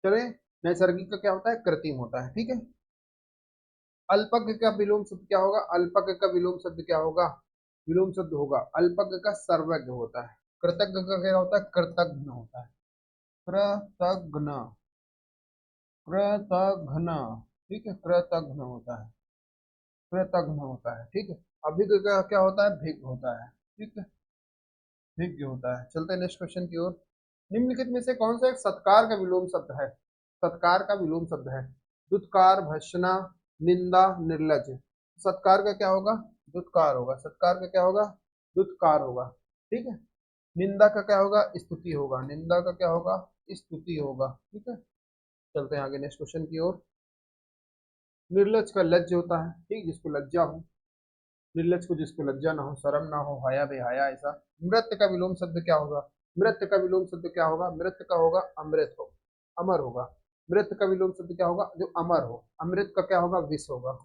चले। नैसर्गिक का क्या होता है, कृत्रिम होता है। ठीक है, अल्पज्ञ का विलोम शब्द क्या होगा, अल्पज्ञ का विलोम शब्द क्या होगा, विलोम शब्द होगा अल्पज्ञ का सर्वज्ञ होता है। कृतज्ञ का क्या होता है, कृतघ्न होता है। कृतघ्न, कृतघ्न, ठीक है, कृतघ्न होता है, कृतघ्न होता है। ठीक है, अभिज्ञ का क्या होता है, भिज्ञ होता है। ठीक है, भिज्ञ होता है। चलते हैं नेक्स्ट क्वेश्चन की ओर। निम्नलिखित में से कौन सा एक सत्कार का विलोम शब्द है, सत्कार का विलोम शब्द है। दुत्कार, भर्त्सना, निंदा, निर्लज। सत्कार का क्या होगा, दुत्कार होगा। सत्कार का क्या होगा, दुत्कार होगा। ठीक है, निंदा का क्या होगा, स्तुति होगा। निंदा का क्या होगा, स्तुति होगा। ठीक है, चलते हैं आगे नेक्स्ट क्वेश्चन की ओर। निर्लज का लज्ज होता है, ठीक, जिसको लज्जा हो। निर्लज को जिसको लज्जा ना हो, शर्म ना हो, हया बेहया ऐसा। मृत्य का विलोम शब्द क्या होगा, मृत्य का विलोम शब्द क्या होगा, मृत्य का होगा अमृत हो, अमर होगा। मृत का विलोम शब्द क्या होगा, जो अमर हो। अमृत का क्या होगा, विष होगा।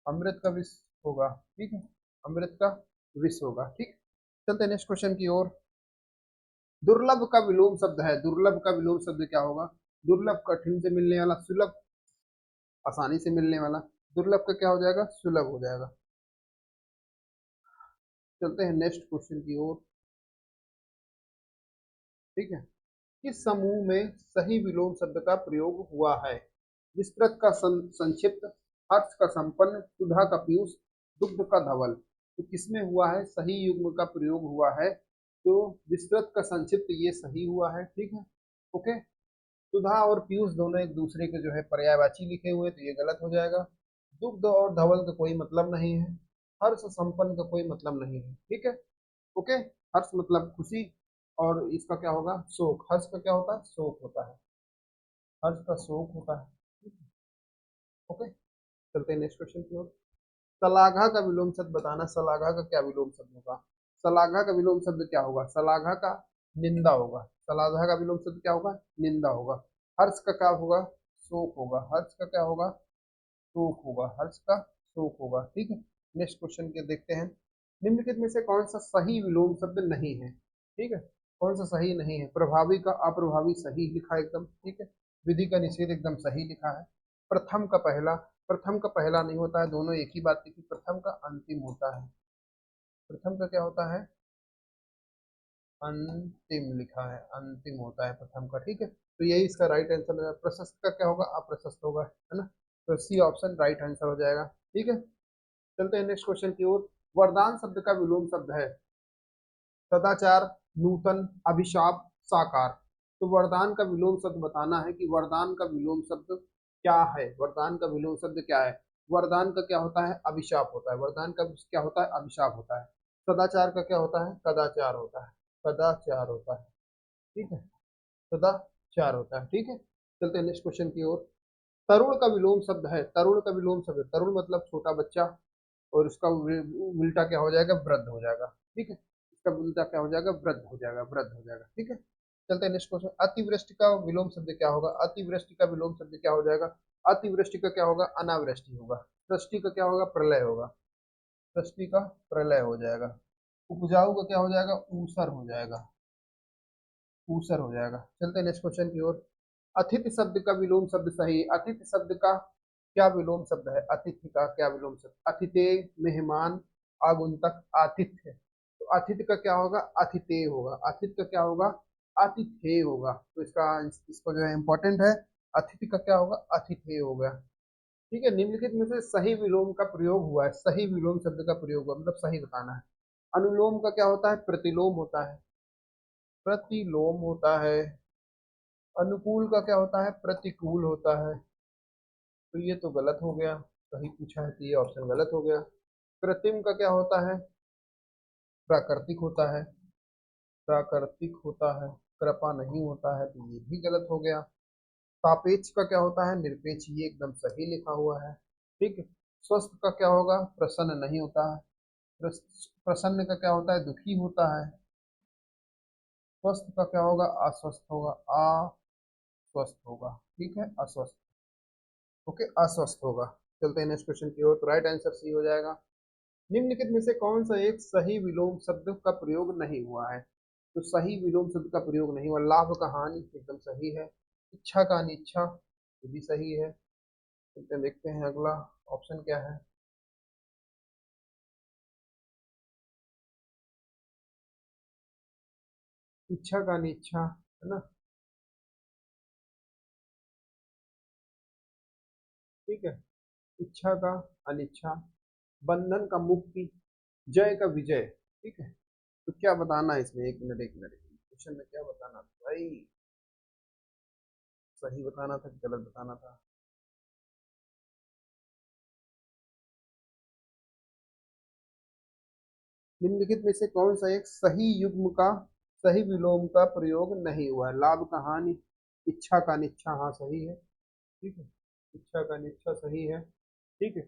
अमृत का विष होगा। ठीक है, अमृत का विष होगा। ठीक, चलते हैं नेक्स्ट क्वेश्चन की ओर। दुर्लभ का विलोम शब्द है, दुर्लभ का विलोम शब्द क्या होगा, दुर्लभ कठिन से मिलने वाला, सुलभ आसानी से मिलने वाला। दुर्लभ का क्या हो जाएगा, सुलभ हो जाएगा। चलते हैं नेक्स्ट क्वेश्चन की ओर। ठीक है, किस समूह में सही विलोम शब्द का प्रयोग हुआ है। विस्तृत का संक्षिप्त, हर्ष का संपन्न, सुधा का पीयूष, दुग्ध का धवल। तो किसमें हुआ है, सही युग्म का प्रयोग हुआ है। तो विस्तृत का संक्षिप्त ये सही हुआ है। ठीक है, ओके। सुधा और पीयूष दोनों एक दूसरे के जो है पर्यायवाची लिखे हुए, तो ये गलत हो जाएगा। दुग्ध और धवल का कोई मतलब नहीं है। हर्ष संपन्न का कोई मतलब नहीं है। ठीक है, ओके। हर्ष मतलब खुशी, और इसका क्या होगा, शोक। हर्ष का क्या होता है, शोक होता है। हर्ष का शोक होता है। ठीक है, ओके, चलते हैं नेक्स्ट क्वेश्चन की ओर। सलाघा का विलोम शब्द बताना। सलाघा का क्या विलोम शब्द होगा, सलाघा का विलोम शब्द क्या होगा, सलाघा का निंदा होगा। सलाघा का विलोम शब्द क्या होगा, निंदा होगा। हर्ष का क्या होगा, शोक होगा। हर्ष का क्या होगा, शोक होगा। हर्ष का शोक होगा। ठीक है, नेक्स्ट क्वेश्चन के देखते हैं। निम्नलिखित में से कौन सा सही विलोम शब्द नहीं है। ठीक है, कौन सा सही नहीं है। प्रभावी का अप्रभावी सही लिखा है एकदम। ठीक है, विधि का निषेध एकदम सही लिखा है। प्रथम का पहला, प्रथम का पहला नहीं होता है, दोनों एक ही बात लिखी। प्रथम का अंतिम होता है। प्रथम का क्या होता है, अंतिम लिखा है, अंतिम होता है प्रथम का। ठीक है, तो यही इसका राइट आंसर है। प्रशस्त का क्या होगा, अप्रशस्त होगा, है ना। तो सी ऑप्शन राइट आंसर हो जाएगा। ठीक है, चलते हैं नेक्स्ट क्वेश्चन की ओर। वरदान शब्द का विलोम शब्द है सदाचार, नूतन, अभिशाप, साकार। तो वरदान का विलोम शब्द बताना है कि वरदान का विलोम शब्द क्या है। वरदान का विलोम शब्द क्या है। वरदान का क्या होता है, अभिशाप होता है। वरदान का क्या होता है, अभिशाप होता है। सदाचार का क्या होता है, कदाचार होता है। कदाचार होता है। ठीक है, सदाचार होता है। ठीक है, चलते हैं नेक्स्ट क्वेश्चन की ओर। तरुण का विलोम शब्द है, तरुण का विलोम शब्द, तरुण मतलब छोटा बच्चा, और उसका उल्टा क्या हो जाएगा, वृद्ध हो जाएगा। ठीक है, इसका उल्टा क्या हो जाएगा, वृद्ध हो जाएगा, वृद्ध हो जाएगा। ठीक है, चलते हैं नेक्स्ट क्वेश्चन। अतिवृष्टि का विलोम शब्द क्या होगा? अतिवृष्टि का विलोम शब्द क्या हो जाएगा? अतिवृष्टि का क्या होगा? अनावृष्टि होगा। वृष्टि का क्या होगा? प्रलय होगा। वृष्टि का प्रलय हो जाएगा। उपजाऊ का क्या हो जाएगा? ऊसर हो जाएगा। ऊसर हो जाएगा। चलते हैं नेक्स्ट क्वेश्चन की ओर। अतिथि शब्द का विलोम शब्द सही। अतिथि शब्द का क्या विलोम शब्द है? अतिथि का क्या विलोम शब्द? अतिथेय, मेहमान, आगुंतक, आतिथ्य। तो अतिथि का क्या होगा? अतिथेय होगा। अतिथि का क्या होगा? अतिथेय होगा। तो इसको जो है इंपॉर्टेंट है। अतिथि का क्या होगा? अतिथेय होगा। ठीक है। निम्नलिखित में से सही विलोम का प्रयोग हुआ है। सही विलोम शब्द का प्रयोग हुआ मतलब सही बताना है। अनुलोम का क्या होता है? प्रतिलोम होता है। प्रतिलोम होता है। अनुकूल का क्या होता है? प्रतिकूल होता है। तो ये तो गलत हो गया। सही पूछा है तो ये ऑप्शन गलत हो गया। कृत्रिम का क्या होता है? प्राकृतिक होता है। प्राकृतिक होता है। कृपा नहीं होता है तो ये भी गलत हो गया। सापेक्ष का क्या होता है? निरपेक्ष। ये एकदम सही लिखा हुआ है। ठीक है। स्वस्थ का क्या होगा? प्रसन्न नहीं होता है। प्रसन्न का क्या होता है? दुखी होता है। स्वस्थ का क्या होगा? अस्वस्थ होगा। अस्वस्थ होगा। ठीक है, अस्वस्थ। ओके, अस्वस्थ होगा। चलते हैं नेक्स्ट क्वेश्चन की ओर। तो राइट आंसर सी हो जाएगा। निम्नलिखित में से कौन सा एक सही विलोम शब्द का प्रयोग नहीं हुआ है? तो सही विलोम शब्द का प्रयोग नहीं हुआ। लाभ का हानि एकदम सही है। इच्छा का अनिच्छा ये भी सही है। चलते हैं, देखते हैं अगला ऑप्शन क्या है। इच्छा का अनिच्छा है ना। ठीक है। इच्छा का अनिच्छा, बंधन का मुक्ति, जय का विजय। ठीक है। तो क्या बताना है इसमें? एक मिनट एक मिनट, क्वेश्चन में क्या बताना था भाई? सही बताना था कि गलत बताना था? निम्नलिखित में से कौन सा एक सही युग्म का सही विलोम का प्रयोग नहीं हुआ है? लाभ का हानि, इच्छा का अनिच्छा, हाँ सही है। ठीक है। इच्छा का अनिच्छा सही है। ठीक है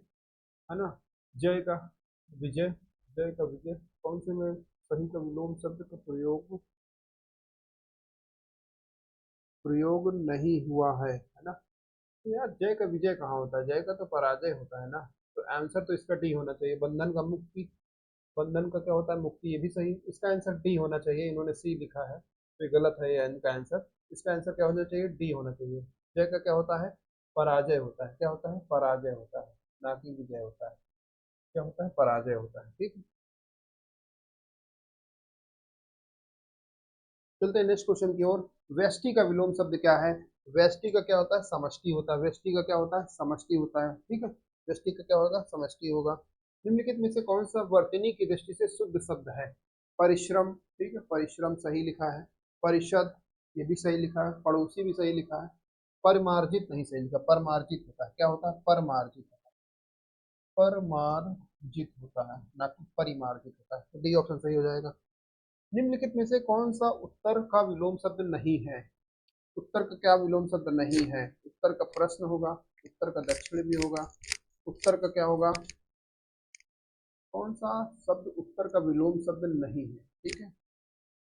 ना। जय का विजय, जय का विजय कौन से में सही का विलोम शब्द का प्रयोग प्रयोग नहीं हुआ है ना। तो यार जय का विजय कहाँ होता है? जय का तो पराजय होता है ना। तो आंसर तो इसका डी होना चाहिए। बंधन का मुक्ति, बंधन का क्या होता है? मुक्ति। ये भी सही। इसका आंसर डी होना चाहिए। इन्होंने सी लिखा है तो ये गलत है। ये इनका आंसर, इसका आंसर क्या होना चाहिए? डी होना चाहिए। जय का क्या होता है? पराजय होता है। क्या होता है? पराजय होता है, ना कि विजय होता है। क्या होता है? पराजय होता है। ठीक है। चलते हैं नेक्स्ट क्वेश्चन की ओर। व्यष्टि का विलोम शब्द क्या है? व्यष्टि का क्या होता है? समष्टि होता है। व्यष्टि का क्या होता है? समष्टि होता है। ठीक है। व्यष्टि का क्या होगा? समष्टि होगा। निम्नलिखित में से कौन सा वर्तनी की दृष्टि से शुद्ध शब्द है? परिश्रम। ठीक है, परिश्रम सही लिखा है। परिषद ये भी सही लिखा है। पड़ोसी भी सही लिखा है। परमार्जित नहीं सही लिखा। परमार्जित होता है। क्या होता है? परमार्जित होता है। परमार्जित होता है, ना कि परिमार्जित होता है। तो डी ऑप्शन सही हो जाएगा। निम्नलिखित में से कौन सा उत्तर का विलोम शब्द नहीं है? उत्तर का क्या विलोम शब्द नहीं है? उत्तर का प्रश्न होगा। उत्तर का दक्षिण भी होगा। उत्तर का क्या होगा? कौन सा शब्द उत्तर का विलोम शब्द नहीं है? ठीक है।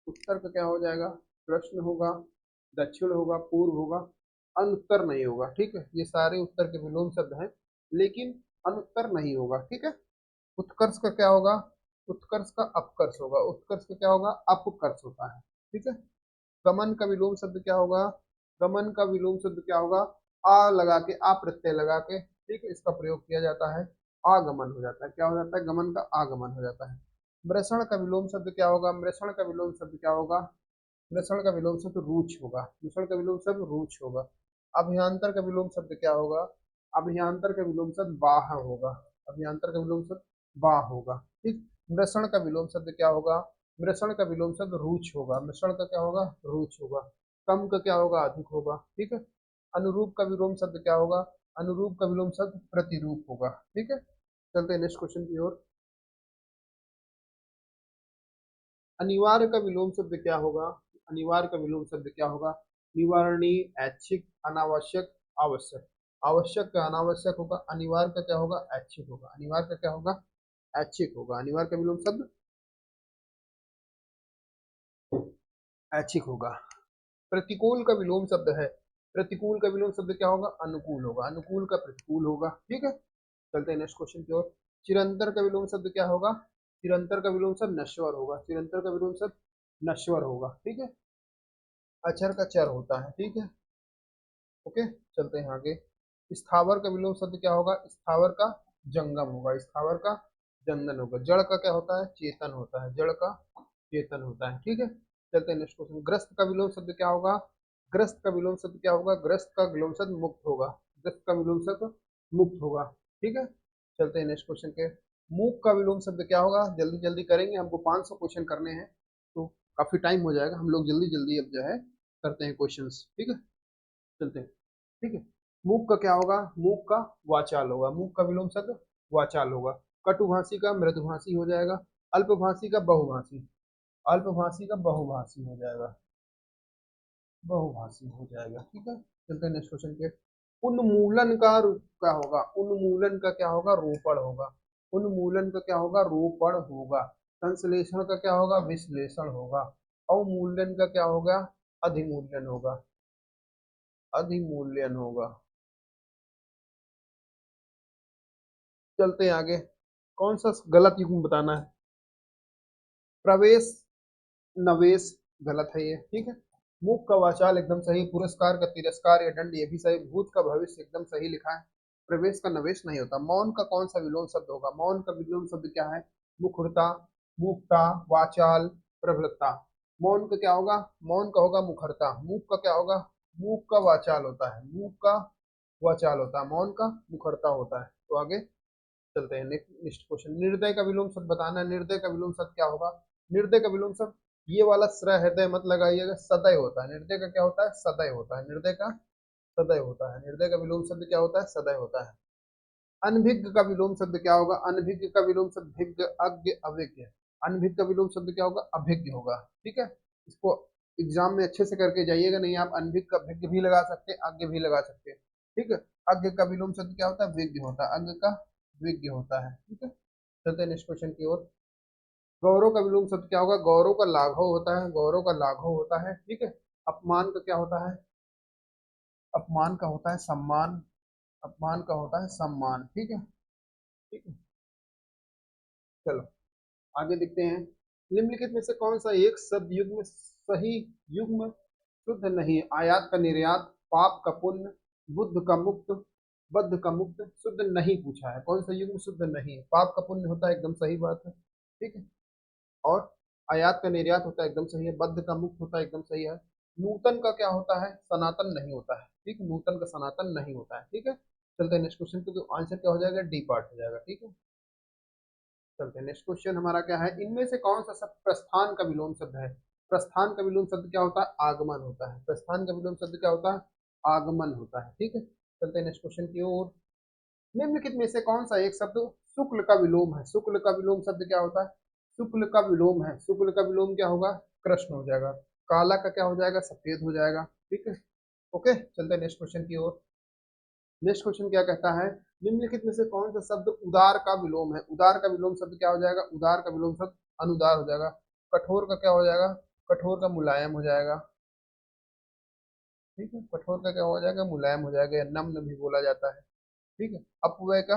उत्तर का क्या हो जाएगा? प्रश्न होगा, दक्षिण होगा, पूर्व होगा, अनुत्तर नहीं होगा। ठीक है। ये सारे उत्तर के विलोम शब्द हैं, लेकिन अनुत्तर नहीं होगा। ठीक है। उत्कर्ष का क्या होगा? उत्कर्ष का अपकर्ष होगा। उत्कर्ष का क्या होगा? अपकर्ष होता है। ठीक है। गमन का विलोम शब्द क्या होगा? गमन का विलोम शब्द क्या होगा? आ लगा के, आ प्रत्यय लगा के, ठीक है, इसका प्रयोग किया जाता है। आगमन हो जाता है। क्या हो जाता है? गमन का आगमन हो जाता है। मृषण का विलोम शब्द क्या होगा? मृषण का विलोम शब्द क्या होगा? मृषण का विलोम शब्द रुच होगा। मृषण का विलोम शब्द रुच होगा। अभियांतर का विलोम शब्द क्या होगा? अभियांतर का विलोम शब्द बाह होगा। अभियांतर का विलोम शब्द बाह होगा। ठीक। मृषण का विलोम शब्द क्या होगा? मृषण का विलोम शब्द रुच होगा। मृषण का क्या होगा? रुच होगा। कम का क्या होगा? अधिक होगा। ठीक है। अनुरूप का विलोम शब्द क्या होगा? अनुरूप का विलोम शब्द प्रतिरूप होगा। ठीक है। चलते हैं नेक्स्ट क्वेश्चन की ओर। अनिवार्य का विलोम शब्द क्या होगा? अनिवार्य का विलोम शब्द क्या होगा? निवारणीय, ऐच्छिक, अनावश्यक, आवश्यक। आवश्यक का अनावश्यक होगा। अनिवार्य का क्या होगा? ऐच्छिक होगा। अनिवार्य का क्या होगा? ऐच्छिक होगा। अनिवार्य का विलोम शब्द ऐच्छिक होगा। प्रतिकूल का विलोम शब्द है, प्रतिकूल का विलोम शब्द क्या होगा? अनुकूल होगा, अनुकूल का प्रतिकूल होगा। ठीक है, चलते हैं नेक्स्ट क्वेश्चन की ओर। चिरंतर का विलोम शब्द क्या होगा? चिरंतर का विलोम शब्द नश्वर होगा, चिरंतर का विलोम शब्द नश्वर होगा। ठीक है, अचर का चर होता है। ठीक है, ओके, चलते हैं आगे। स्थावर का विलोम शब्द क्या होगा? स्थावर का जंगम होगा, स्थावर का जंगम होगा। जड़ का क्या होता है? चेतन होता है, जड़ का चेतन होता है। ठीक है, चलते हैं नेक्स्ट क्वेश्चन। ग्रस्त का विलोम शब्द क्या होगा? ग्रस्त का विलोम शब्द क्या होगा? ग्रस्त का विलोम शब्द मुक्त होगा, ग्रस्त का विलोम शब्द मुक्त होगा। ठीक है, चलते हैं नेक्स्ट क्वेश्चन के। मूक का विलोम शब्द क्या होगा? जल्दी जल्दी करेंगे, हमको 500 क्वेश्चन करने हैं तो काफी टाइम हो जाएगा, हम लोग जल्दी जल्दी अब जो है करते हैं क्वेश्चंस। ठीक है, चलते हैं। ठीक है, मूक का क्या होगा? मूक का वाचाल होगा, मूक का विलोम शब्द वाचाल होगा। कटुभाषी का मृदुभाषी हो जाएगा। अल्पभाषी का बहुभाषी, अल्पभाषी का बहुभाषी हो जाएगा, बहुभाषी हो जाएगा। ठीक है, चलते हैं नेक्स्ट क्वेश्चन के। उन्मूलन का क्या होगा? उन्मूलन का क्या होगा? रोपण होगा, उन्मूलन का क्या होगा? रोपण होगा। संश्लेषण का क्या होगा? विश्लेषण होगा। अवमूल्यन का क्या होगा? अधिमूल्यन होगा, अधिमूल्यन होगा। चलते हैं आगे। कौन सा गलत युग्म बताना है? प्रवेश नवेश गलत है ये। ठीक है, मुख का वाचाल एकदम सही, पुरस्कार का तिरस्कार या दंड ये भी सही, भूत का भविष्य एकदम सही लिखा है, प्रवेश का नवेश नहीं होता। मौन का कौन सा विलोम शब्द होगा? मौन का विलोम शब्द क्या है? मुखरता, मुक्ता, वाचाल, प्रबलता। मौन का क्या होगा? मौन का होगा मुखरता। मूक का क्या होगा? मूक का वाचाल होता है, मूक का वाचाल होता है, मौन का मुखरता होता है। तो आगे चलते हैं नेक्स्ट क्वेश्चन। निर्दय का विलोम शब्द बताना है, निर्दय का विलोम शब्द क्या होगा? निर्दय का विलोम शब्द, ये वाला श्र हृदय मत लगाइएगा, सदय होता है। निर्दय का क्या होता है? सदय होता है, निर्दय का सदय होता है। निर्दय का विलोम शब्द क्या होता है? सदय होता है। अनभिज्ञ का विलोम शब्द क्या होगा? अनभिज्ञ का विलोम शब्द भिज्ञ, अज्ञ, अभिज्ञ। अनभिज्ञ का विलोम शब्द क्या होगा? अभिज्ञ होगा। ठीक है, इसको एग्जाम में अच्छे से करके जाइएगा, नहीं आप अनभिज्ञ का भिज्ञ भी लगा सकते हैं, अज्ञ भी लगा सकते हैं। ठीक है, अज्ञ का विलोम शब्द क्या होता है? विज्ञ होता है, अज्ञ का विज्ञ होता है। ठीक है, चलते हैं नेक्स्ट क्वेश्चन की ओर। गौरव का विलोम शब्द क्या होगा? गौरव का लाघव होता है, गौरव का लाघव होता है। ठीक है, अपमान का क्या होता है? अपमान का होता है सम्मान, अपमान का होता है सम्मान। ठीक है, ठीक है, चलो आगे देखते हैं। निम्नलिखित में से कौन सा एक शब्द युग्म सही युग्म शुद्ध नहीं है? आयात का निर्यात, पाप का पुण्य, बुद्ध का मुक्त, बद्ध का मुक्त, शुद्ध नहीं पूछा है। कौन सा युग्म शुद्ध नहीं है? पाप का पुण्य होता है, एकदम सही बात है। ठीक है, और आयात का निर्यात होता है, एकदम सही है। बद्ध का मुक्त होता है, एकदम सही है। नूतन का क्या होता है? सनातन नहीं होता है। ठीक है, नूतन का सनातन नहीं होता है। ठीक है, चलते हैं नेक्स्ट क्वेश्चन पे, तो आंसर क्या हो जाएगा? डी पार्ट हो जाएगा। ठीक है, चलते हैं नेक्स्ट क्वेश्चन हमारा क्या है? इनमें से कौन सा शब्द प्रस्थान का विलोम शब्द है? प्रस्थान का विलोम शब्द क्या होता है? आगमन होता है, प्रस्थान का विलोम शब्द क्या होता है? आगमन होता है। ठीक है, चलते हैं नेक्स्ट क्वेश्चन की ओर। निम्नलिखित में से कौन सा एक शब्द शुक्ल का विलोम है? शुक्ल का विलोम शब्द क्या होता है? शुक्ल का विलोम है, शुक्ल का विलोम क्या होगा? कृष्ण हो जाएगा। काला का क्या हो जाएगा? सफेद हो जाएगा। ठीक है, ओके, चलते हैं नेक्स्ट क्वेश्चन की ओर। नेक्स्ट क्वेश्चन क्या कहता है? निम्नलिखित में से कौन सा शब्द उदार का विलोम है? उदार का विलोम शब्द क्या हो जाएगा? उदार का विलोम शब्द अनुदार हो जाएगा। कठोर का क्या हो जाएगा? कठोर का मुलायम हो जाएगा। ठीक है, कठोर का क्या हो जाएगा? मुलायम हो जाएगा, या नम्र भी बोला जाता है। ठीक है, अपव्यय का,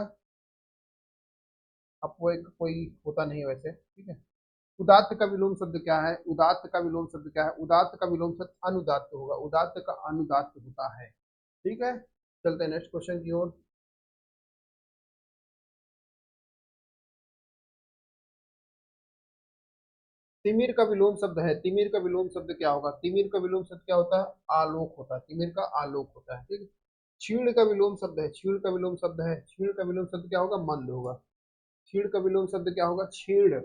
अपव्यय का कोई होता नहीं है वैसे। ठीक है, उदात्त का विलोम शब्द क्या है? उदात्त का विलोम शब्द क्या है? उदात्त का विलोम शब्द अनुदात्त होगा, उदात्त का अनुदात्त होता है। ठीक है, चलते हैं नेक्स्ट क्वेश्चन की ओर। तिमिर का विलोम शब्द है, तिमिर का विलोम शब्द क्या होगा? तिमिर का विलोम शब्द क्या होता है? आलोक होता है, तिमिर का आलोक होता है। ठीक है, क्षीण का विलोम शब्द है, क्षीण का विलोम शब्द है, क्षीण का विलोम शब्द क्या होगा? मंद होगा। क्षीण का विलोम शब्द क्या होगा? क्षीण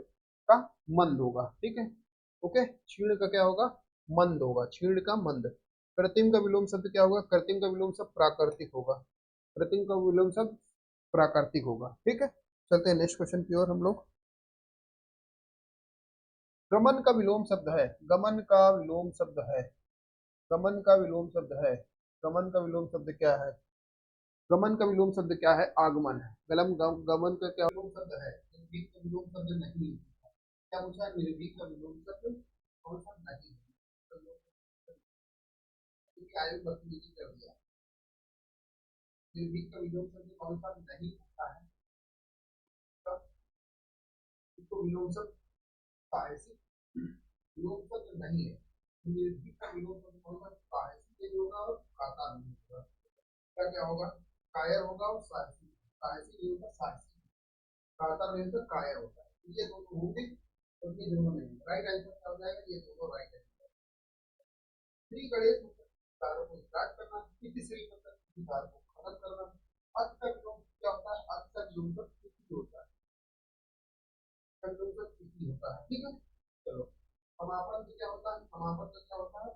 का मंद होगा। ठीक है, ओके, क्षीण का क्या होगा? मंद होगा, क्षीण का मंद। कृत्रिम का विलोम शब्द क्या होगा? कृत्रिम का विलोम शब्द प्राकृतिक होगा, कृत्रिम का विलोम शब्द प्राकृतिक होगा। ठीक है, चलते हैं नेक्स्ट क्वेश्चन की ओर हम लोग। गमन का विलोम शब्द है, गमन का विलोम शब्द है, गमन का विलोम शब्द है, गमन का विलोम शब्द क्या है? गमन का विलोम शब्द क्या है? आगमन है। गमन का क्या विलोम शब्द है? निर्भीक का विलोम शब्द नहीं। क्या पूछा? निर्भीक का विलोम शब्द कौन सा? नहीं। आयु प्रतिनिधि कर दिया। निर्भीक का विलोम शब्द कौन सा नहीं होता है? तो विलोम शब्द साहसी विलोम शब्द नहीं है। निर्भीक का विलोम शब्द कौन सा? साहसी नहीं होगा और कातर नहीं होगा। क्या क्या होगा? कायर होगा और साहसी। साहसी नहीं होगा, साहसी। कातर नहीं होता, कायर होता है। ये दोनों होंगे और ये दोनों नहीं। राइट आंसर क्या हो जाएगा? ये दोनों राइट आंसर। श्री गणेश विचारों को स्टार्ट करना, किसी श्री विचार को खत्म करना। अर्थ का विलोम क्या होता है? अर्थ का विलोम किसी होता है, किसी होता है। ठीक है, चलो। समापन से क्या होता है? समापन का क्या होता है?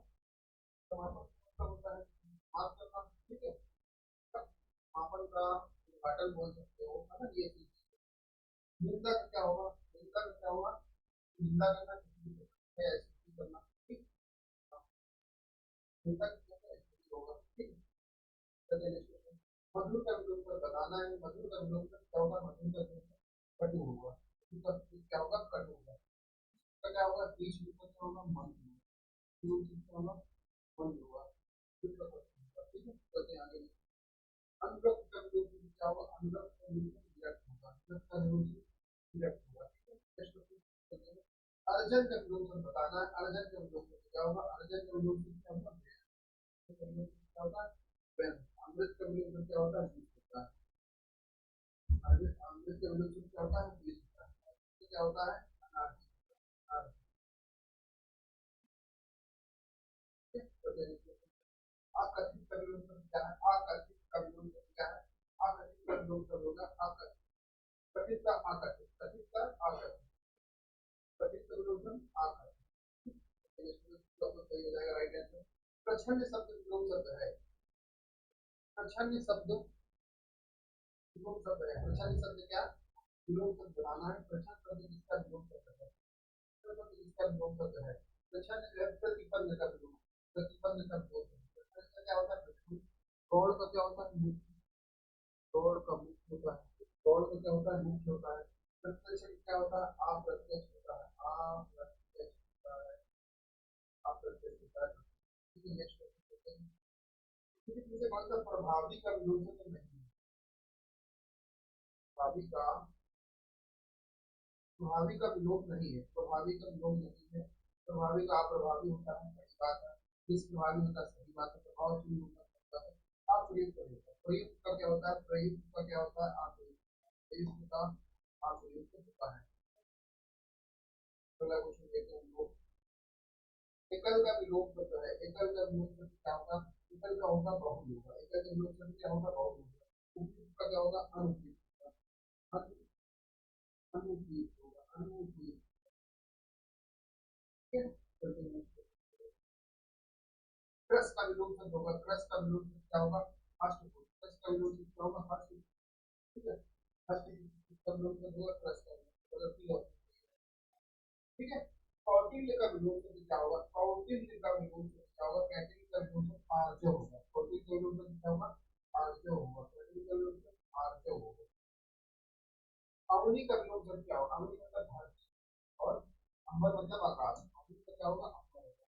समापन का होता है समाप्त करना। ठीक है, समापन का उद्घाटन बोल सकते हो, है ना? ये चीज। निंदा का क्या होगा? निंदा का क्या होगा? निंदा करना, किसी को ऐसी करना। ठीक, निंदा का क्या होगा? ठीक है, मधुर का विलोम कर बताना है। मधुर का विलोम कर क्या होगा? मधुर का विलोम कटु होगा। क्या होगा? कटु होगा। इसका क्या होगा? बीच में क्या होगा? मन क्या होगा? मन होगा। ठीक है, चलते आगे। अनुगत का विलोम क्या होगा? अनुगत का विलोम विरक्त होगा। अनुगत का विलोम विरक्त होगा। ठीक है, अर्जन का विलोम बताना है। अर्जन का विलोम क्या होगा? अर्जन का विलोम क्या होगा? क्या होता है? अमृत का विलोम क्या होता है? अमृत के विलोम क्या होता है? बीज होता है। ये क्या होता है? अनार। अनार। आकर्षित का विलोम क्या है? आकर्षित का विलोम क्या है? आकर्षित का विलोम होगा आकर्षित। कथित का आकर्षित। कथित का आकर्षित। कथित का विलोम आकर्षित। सही हो जाएगा राइट आंसर। प्रछन्न शब्द विलोम शब्द है। प्रछन्न शब्द विलोम शब्द है। प्रछन्न शब्द क्या? विलोम शब्द बनाना है। प्रछन्न शब्द किसका विलोम शब्द है? इसका विलोम शब्द है। प्रछन्न जो है प्रतिपन्न का विलोम। प्रतिपन्न का विलोम शब्द क्या होता है? गौड़ का क्या होता है? मुख्य। गौड़ का मुख्य होता है। गौड़ का क्या होता है? मुख्य होता है। प्रत्यक्ष क्या होता है? अप्रत्यक्ष होता है। अप्रत्यक्ष होता है। अप्रत्यक्ष होता है। ठीक है, नेक्स्ट क्वेश्चन। किसी से कौन सा प्रभावी का विलोम शब्द नहीं है? प्रभावी का प्रभावी का विलोम नहीं है। प्रभावी का विलोम नहीं है। प्रभावी का अप्रभावी होता है, सही बात है। निष्प्रभावी होता है, सही बात है। प्रभाव शून्य होता है, अप्रयुक्त होता है। प्रयुक्त का क्या होता है? प्रयुक्त का क्या होता है? अप्रयुक्त। प्रयुक्त का अप्रयुक्त होता है। अगला क्वेश्चन देखते हैं हम लोग। एकल का विलोम शब्द है। एकल का विलोम शब्द क्या होगा? एकल का होगा बहुल होगा। एकल का विलोम शब्द क्या होगा? बहुल होगा। उपयुक्त का क्या होगा? अनुपयुक्त होगा। अनुपयुक्त होगा। अनुपयुक्त। क्रस का विलोम शब्द होगा। क्रस का विलोम शब्द क्या होगा? अष्टपुरुष। क्रस का विलोम शब्द क्या होगा? अष्टपुरुष। ठीक है, अष्टपुरुष का विलोम शब्द होगा क्रस का विलोम। ठीक है, कौटिल्य का विलोम शब्द क्या होगा? कौटिल्य का विलोम शब्द क्या होगा? कैटिल का विलोम शब्द आर्जव होगा। कौटिल्य का विलोम शब्द क्या होगा? आर्जव होगा। कैटिल का विलोम शब्द आर्जव होगा। अवनी का विलोम शब्द क्या होगा? अवनी मतलब धरती और अंबर मतलब आकाश। अवनी का क्या होगा? अंबर होगा।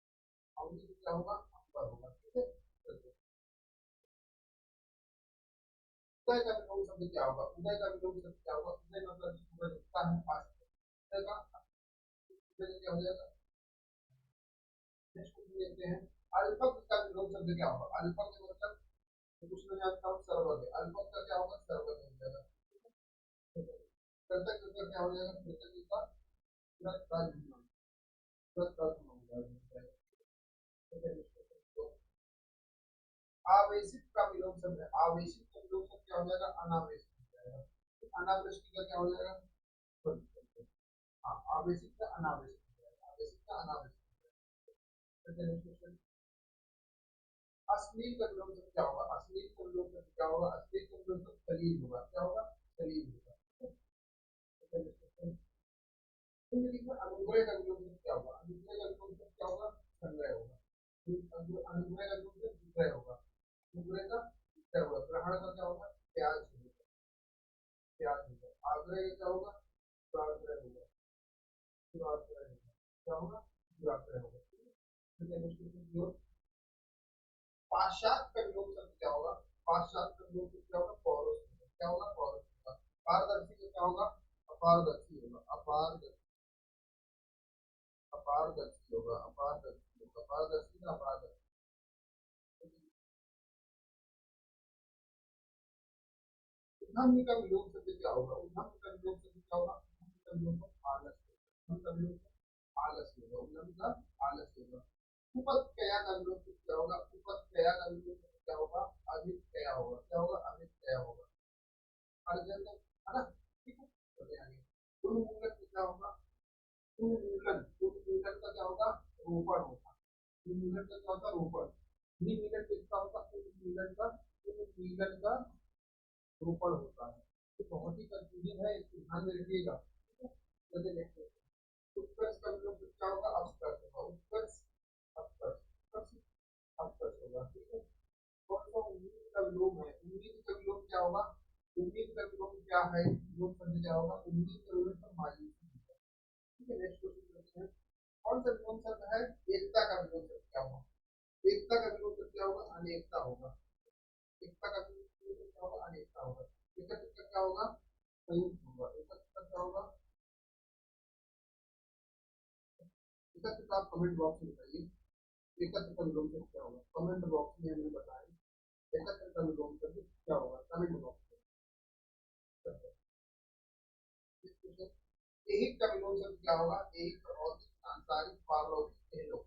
अवनी का क्या होगा? अंबर होगा। ठीक है, उदय का विलोम शब्द क्या होगा? उदय का विलोम शब्द क्या होगा? उदय मतलब सूरज उगता है आज। उदय का उदय क्या हो जाएगा? नेक्स्ट क्वेश्चन देखते हैं। अल्पक का विलोम शब्द क्या होगा? अल्पक का मतलब कुछ नहीं जानता हूँ, सर्वज्ञ। अल्पक का क्या होगा? सर्वज्ञ हो जाएगा। कृतज्ञ का क्या हो जाएगा? कृतज्ञ का कृतज्ञ कृतज्ञ हो जाएगा। आवेशित का विलोम शब्द है। आवेशित का विलोम शब्द क्या हो जाएगा? अनावेशित हो जाएगा। अनावृष्टि का क्या हो जाएगा? हाँ, आवेशित का अनावेशित हो जाएगा। आवेशित का अनावेशित। अश्लील का विलोम शब्द क्या होगा? अश्लील का विलोम शब्द क्या होगा? अश्लील का विलोम शब्द सलील होगा। क्या होगा? सलील होगा। अनुग्रह का विलोम शब्द क्या होगा? अनुग्रह का विलोम शब्द क्या होगा? संग्रह होगा। अनुग्रह का विलोम शब्द विग्रह होगा। अनुग्रह का विग्रह होगा। ग्रहण का क्या होगा? त्याग होगा। त्याग होगा। आग्रह का क्या होगा? दुराग्रह होगा। दुराग्रह होगा। क्या होगा? दुराग्रह होगा। पाश्चात्य का विलोम शब्द क्या होगा? पाश्चात्य का विलोम शब्द क्या होगा? पौरुष होगा। क्या होगा? पौरुष होगा। पारदर्शी का क्या होगा? अपारदर्शी होगा। अपारदर्शी, अपारदर्शी होगा। अपारदर्शी होगा। पारदर्शी का अपारदर्शी। उद्यम का विलोम शब्द क्या होगा? उद्यम का विलोम शब्द क्या होगा? उद्यम का विलोम शब्द आलस होगा। उद्यम का विलोम शब्द आलस होगा। उद्यम का आलस होगा। उपत्यया का विलोम शब्द क्या होगा? उपत्यया का विलोम शब्द क्या होगा? अभित्यया होगा। क्या होगा? अभित्यया होगा। अर्जन है ना? ठीक है, चलिए आगे। उन्मूलन का क्या होगा? उन्मूलन, उन्मूलन का क्या होगा? रोपण होगा। उन्मूलन का क्या होता है? रोपण। निमीलन किसका होगा? उन्मूलन का, उन्मूलन का रोपण होता है। तो बहुत ही कंफ्यूजन है, इसको ध्यान में रखिएगा। चलिए नेक्स्ट क्वेश्चन। उत्कर्ष का विलोम शब्द क्या होगा? अपकर्ष होगा। उत्कर्ष, अपकर्ष, उत्कर्ष, अपकर्ष होगा। ठीक है। कौन सा उम्मीद का विलोम है? उम्मीद का विलोम क्या होगा? उम्मीद का विलोम क्या है? विलोम शब्द क्या होगा? उम्मीद का विलोम शब्द मायूसी होगा। ठीक है, नेक्स्ट क्वेश्चन करते हैं। कौन सा विलोम शब्द है? एकता का विलोम शब्द क्या होगा? एकता का विलोम शब्द क्या होगा? अनेकता होगा। एकता का विलोम शब्द क्या होगा? अनेकता होगा। एकत्र का क्या होगा? संयुक्त होगा। एकत्र का क्या होगा? एकत्र का आप कमेंट बॉक्स में बताइए। एकत्र का विलोम शब्द क्या होगा? कमेंट बॉक्स में हमें बताएं। एकत्र का विलोम शब्द क्या होगा? कमेंट बॉक्स में। एहिक का विलोम शब्द क्या होगा? एहिक भौतिक, सांसारिक, पारलौकिक, एहिलोक।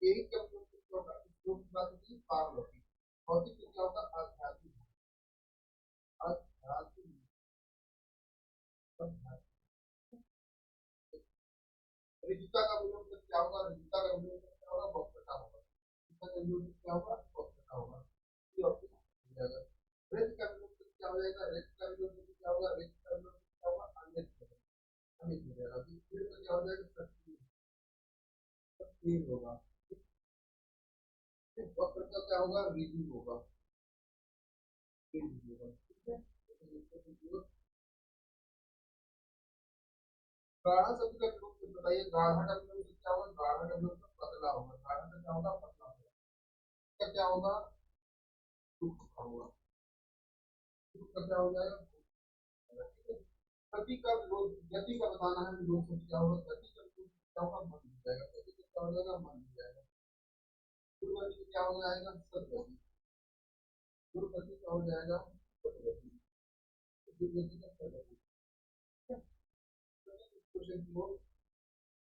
एहिक का विलोम शब्द क्या होगा? श्लोक की बात होती है पारलौकिक। भौतिक का क्या होगा? आध्यात्मिक। आध्यात्मिक, आध्यात्मिक। ऋजुता का विलोम शब्द क्या होगा? ऋजुता का विलोम शब्द क्या होगा? वक्रता होगा। ऋजुता का विलोम शब्द क्या होगा? वक्रता होगा। ये ऑप्शन हो जाएगा। ऋत का विलोम शब्द क्या हो जाएगा? ऋत का विलोम शब्द क्या होगा? ऋत का विलोम शब्द क्या होगा? अनित होगा। अनित हो जाएगा। फिर का क्या हो जाएगा? सत्य, सत्य होगा। वक्र का क्या होगा? ऋजु होगा। ऋजु होगा। ठीक है। गाढ़ा शब्द का विलोम शब्द बताइए। गाढ़ा का विलोम शब्द क्या होगा? गाढ़ा का विलोम शब्द पतला होगा। गाढ़ा का क्या होगा? पतला होगा। इसका क्या होगा? दुख का होगा। दुख का क्या हो जाएगा? ठीक है। गति का विलोम, गति का बताना है। विलोम शब्द क्या होगा? गति का विलोम शब्द क्या होगा? मन हो जाएगा। गति का क्या हो जाएगा? मन हो जाएगा। दुर्गति का क्या हो जाएगा? सदगति। दुर्गति का हो जाएगा? सदगति। दुर्गति का सदगति। ठीक है। क्वेश्चन की ओर।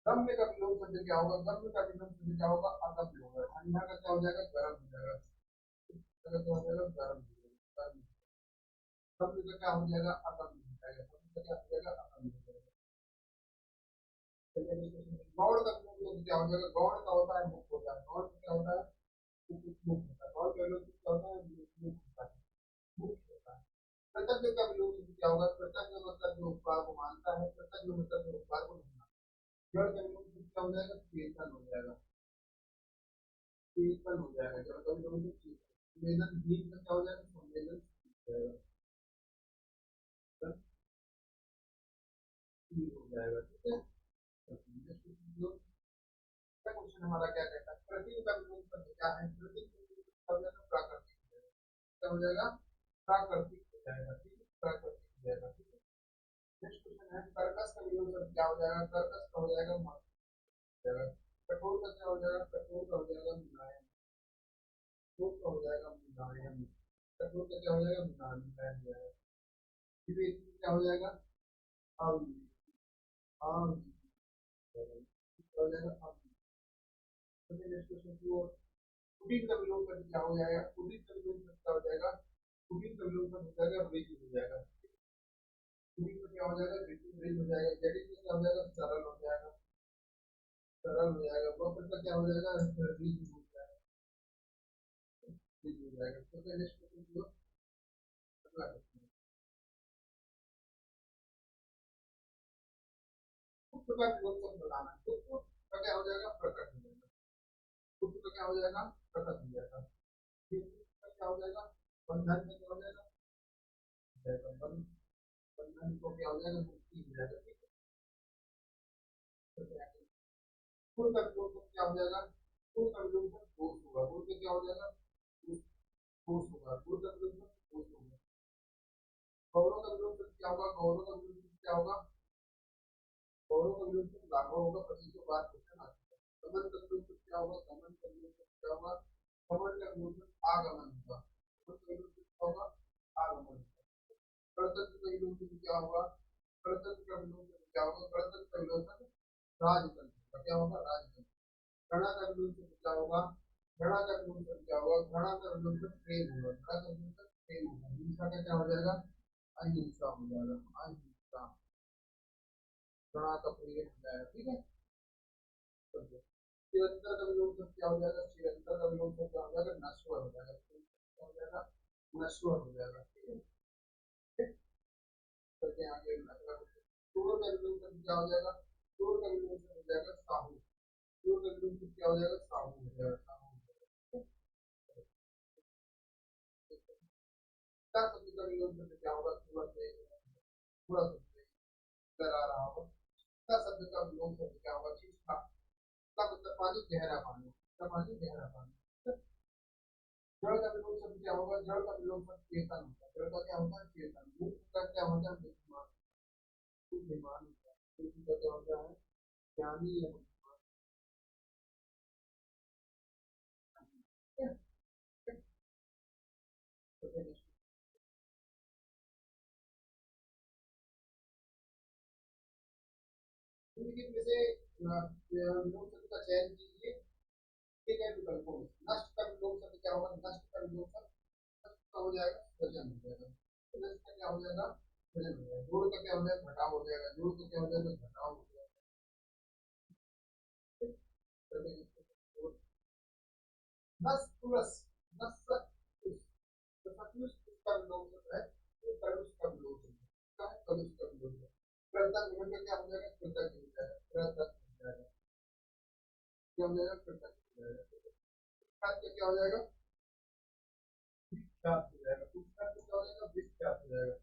गम्य का विलोम शब्द क्या होगा? गम्य का विलोम शब्द क्या होगा? अगम्य होगा। ठंडा का क्या हो जाएगा? गर्म हो जाएगा। ठंडा का क्या हो जाएगा? गर्म हो जाएगा। गर्म। गम्य का क्या हो जाएगा? अगम्य हो जाएगा। गम्य का क्या हो जाएगा? अगम्य हो जाएगा। गौड़ का विलोम शब्द क्या हो जाएगा? गौड़ का होता है मुक्त होता है। गौड़ का क्या होता है? मुक्त होता है। गौड़ का विलोम शब्द क्या होता है? मुक्त होता है। मुक्त होता है। कृतज्ञ का विलोम शब्द क्या होगा? कृतज्ञ मतलब जो उपकार को मानता है। कृतज्ञ मतलब जो उपकार को नहीं मानता। जड़ का विलोम शब्द क्या हो जाएगा? चेतन हो जाएगा। चेतन हो जाएगा। जड़ का विलोम शब्द चेतन। संवेदनशील का क्या हो जाएगा? संवेदनशील हो जाएगा। संवेदनशील हो जाएगा। ठीक है। क्वेश्चन हमारा क्या कहता है? कृत्रिम का विलोम शब्द क्या है? कृत्रिम का विलोम शब्द क्या हो जाएगा? प्राकृतिक हो जाएगा। क्या हो जाएगा? प्राकृतिक हो जाएगा। ठीक है। प्राकृतिक हो जाएगा। ठीक है। नेक्स्ट क्वेश्चन है, कर्कश का विलोम शब्द क्या हो जाएगा? कर्कश का हो जाएगा मत हो जाएगा। कठोर का क्या हो जाएगा? कठोर का हो जाएगा मुलायम। कठोर का हो जाएगा मुलायम। कठोर का क्या हो जाएगा? मुलायम, मुलायम हो जाएगा। विवेक का क्या हो जाएगा? अविवेक। अविवेक हो जाएगा। अविवेक। नेक्स्ट क्वेश्चन की ओर। कुटिल का विलोम शब्द क्या हो जाएगा? कुटिल का विलोम शब्द क्या हो जाएगा? कुटिल का विलोम शब्द हो जाएगा ऋज हो जाएगा। कुटिल का क्या हो जाएगा? ऋज हो जाएगा। जटिल का क्या हो जाएगा? सरल हो जाएगा। सरल हो जाएगा। वक्र का क्या हो जाएगा? ऋज हो जाएगा। ऋज हो जाएगा। तो नेक्स्ट क्वेश्चन की ओर अगला क्वेश्चन। कुछ का विलोम शब्द बताना है। कुछ का क्या हो जाएगा? प्रकट हो जाएगा। कुछ का क्या हो जाएगा? प्रकट हो जाएगा। फिर का क्या हो जाएगा? बंधन का क्या हो जाएगा? बंधन को क्या हो जाएगा? मुक्ति हो जाएगा। ठीक है। गुण का विलोम शब्द क्या हो जाएगा? गुण का विलोम शब्द दोष होगा। गुण का क्या हो जाएगा? ठोस होगा, गुड़ का विलोम ठोस होगा। गौरव का विलोम क्या होगा, गौरव का विलोम क्या होगा, गौरव का विलोम लाघव होगा, 25 बार क्वेश्चन आ चुका है। गमन का विलोम क्या होगा, गमन का विलोम क्या होगा, गमन का विलोम आगमन होगा, गमन का विलोम क्या होगा, आगमन होगा। गणतंत्र का विलोम क्या होगा, गणतंत्र का विलोम क्या होगा, गणतंत्र का विलोम राजतंत्र का क्या होगा, राजतंत्र। घृणा का विलोम क्या होगा, घृणा का विलोम क्या होगा, घृणा का विलोम प्रेम होगा, घृणा का विलोम प्रेम होगा। हिंसा का क्या हो जाएगा, अहिंसा हो जाएगा, अहिंसा। घृणा का प्रेम हो जाएगा, ठीक है। चिरंतर का विलोम क्या हो जाएगा, चिरंतर का विलोम क्या हो जाएगा, नश्वर हो जाएगा, क्या हो जाएगा, नश्वर हो जाएगा, ठीक है। ठीक? चलते हैं आगे अगला क्वेश्चन। चोर का विलोम क्या हो जाएगा, चोर का विलोम हो जाएगा साहू, चोर का विलोम क्या हो जाएगा, साहू हो जाएगा, साहू हो जाएगा। क्या शब्द का विलोम क्या होगा, सूरत में, सूरत नजर आ रहा होगा। क्या शब्द का विलोम क्या होगा, चीज का मतलब पानी, गहरा पानी, का पानी, गहरा पानी। जड़ का विलोम शब्द क्या होगा, जड़ का विलोम शब्द चेतन होता है, जड़ का क्या होता है, चेतन। मूर्ख का क्या होता है, बुद्धिमान, बुद्धिमान होता है। बुद्धि का क्या होता है, ज्ञानी या बुद्धिमान। निम्नलिखित में से विलोम शब्द का चयन कीजिए, ठीक है, विकल्पों में। नष्ट का विलोम शब्द क्या होगा, नष्ट का विलोम शब्द नष्ट का हो जाएगा, सृजन हो जाएगा। तो नष्ट का क्या हो जाएगा, सृजन हो जाएगा। जोड़ का क्या हो जाएगा, घटाव हो जाएगा, जोड़ का क्या हो जाएगा, घटाव हो जाएगा। नस प्लस नस कलुष का विलोम शब्द है, ये कलुष का विलोम शब्द है, क्या है, कलुष का विलोम शब्द। कृतज्ञ होने का क्या हो जाएगा, कृतज्ञ हो जाएगा, कृतज्ञ हो जाएगा, क्या हो जाएगा, कृतज्ञ हो जाएगा। क्या हो जाएगा, विख्यात हो जाएगा, विख्यात क्या हो जाएगा, विख्यात हो जाएगा।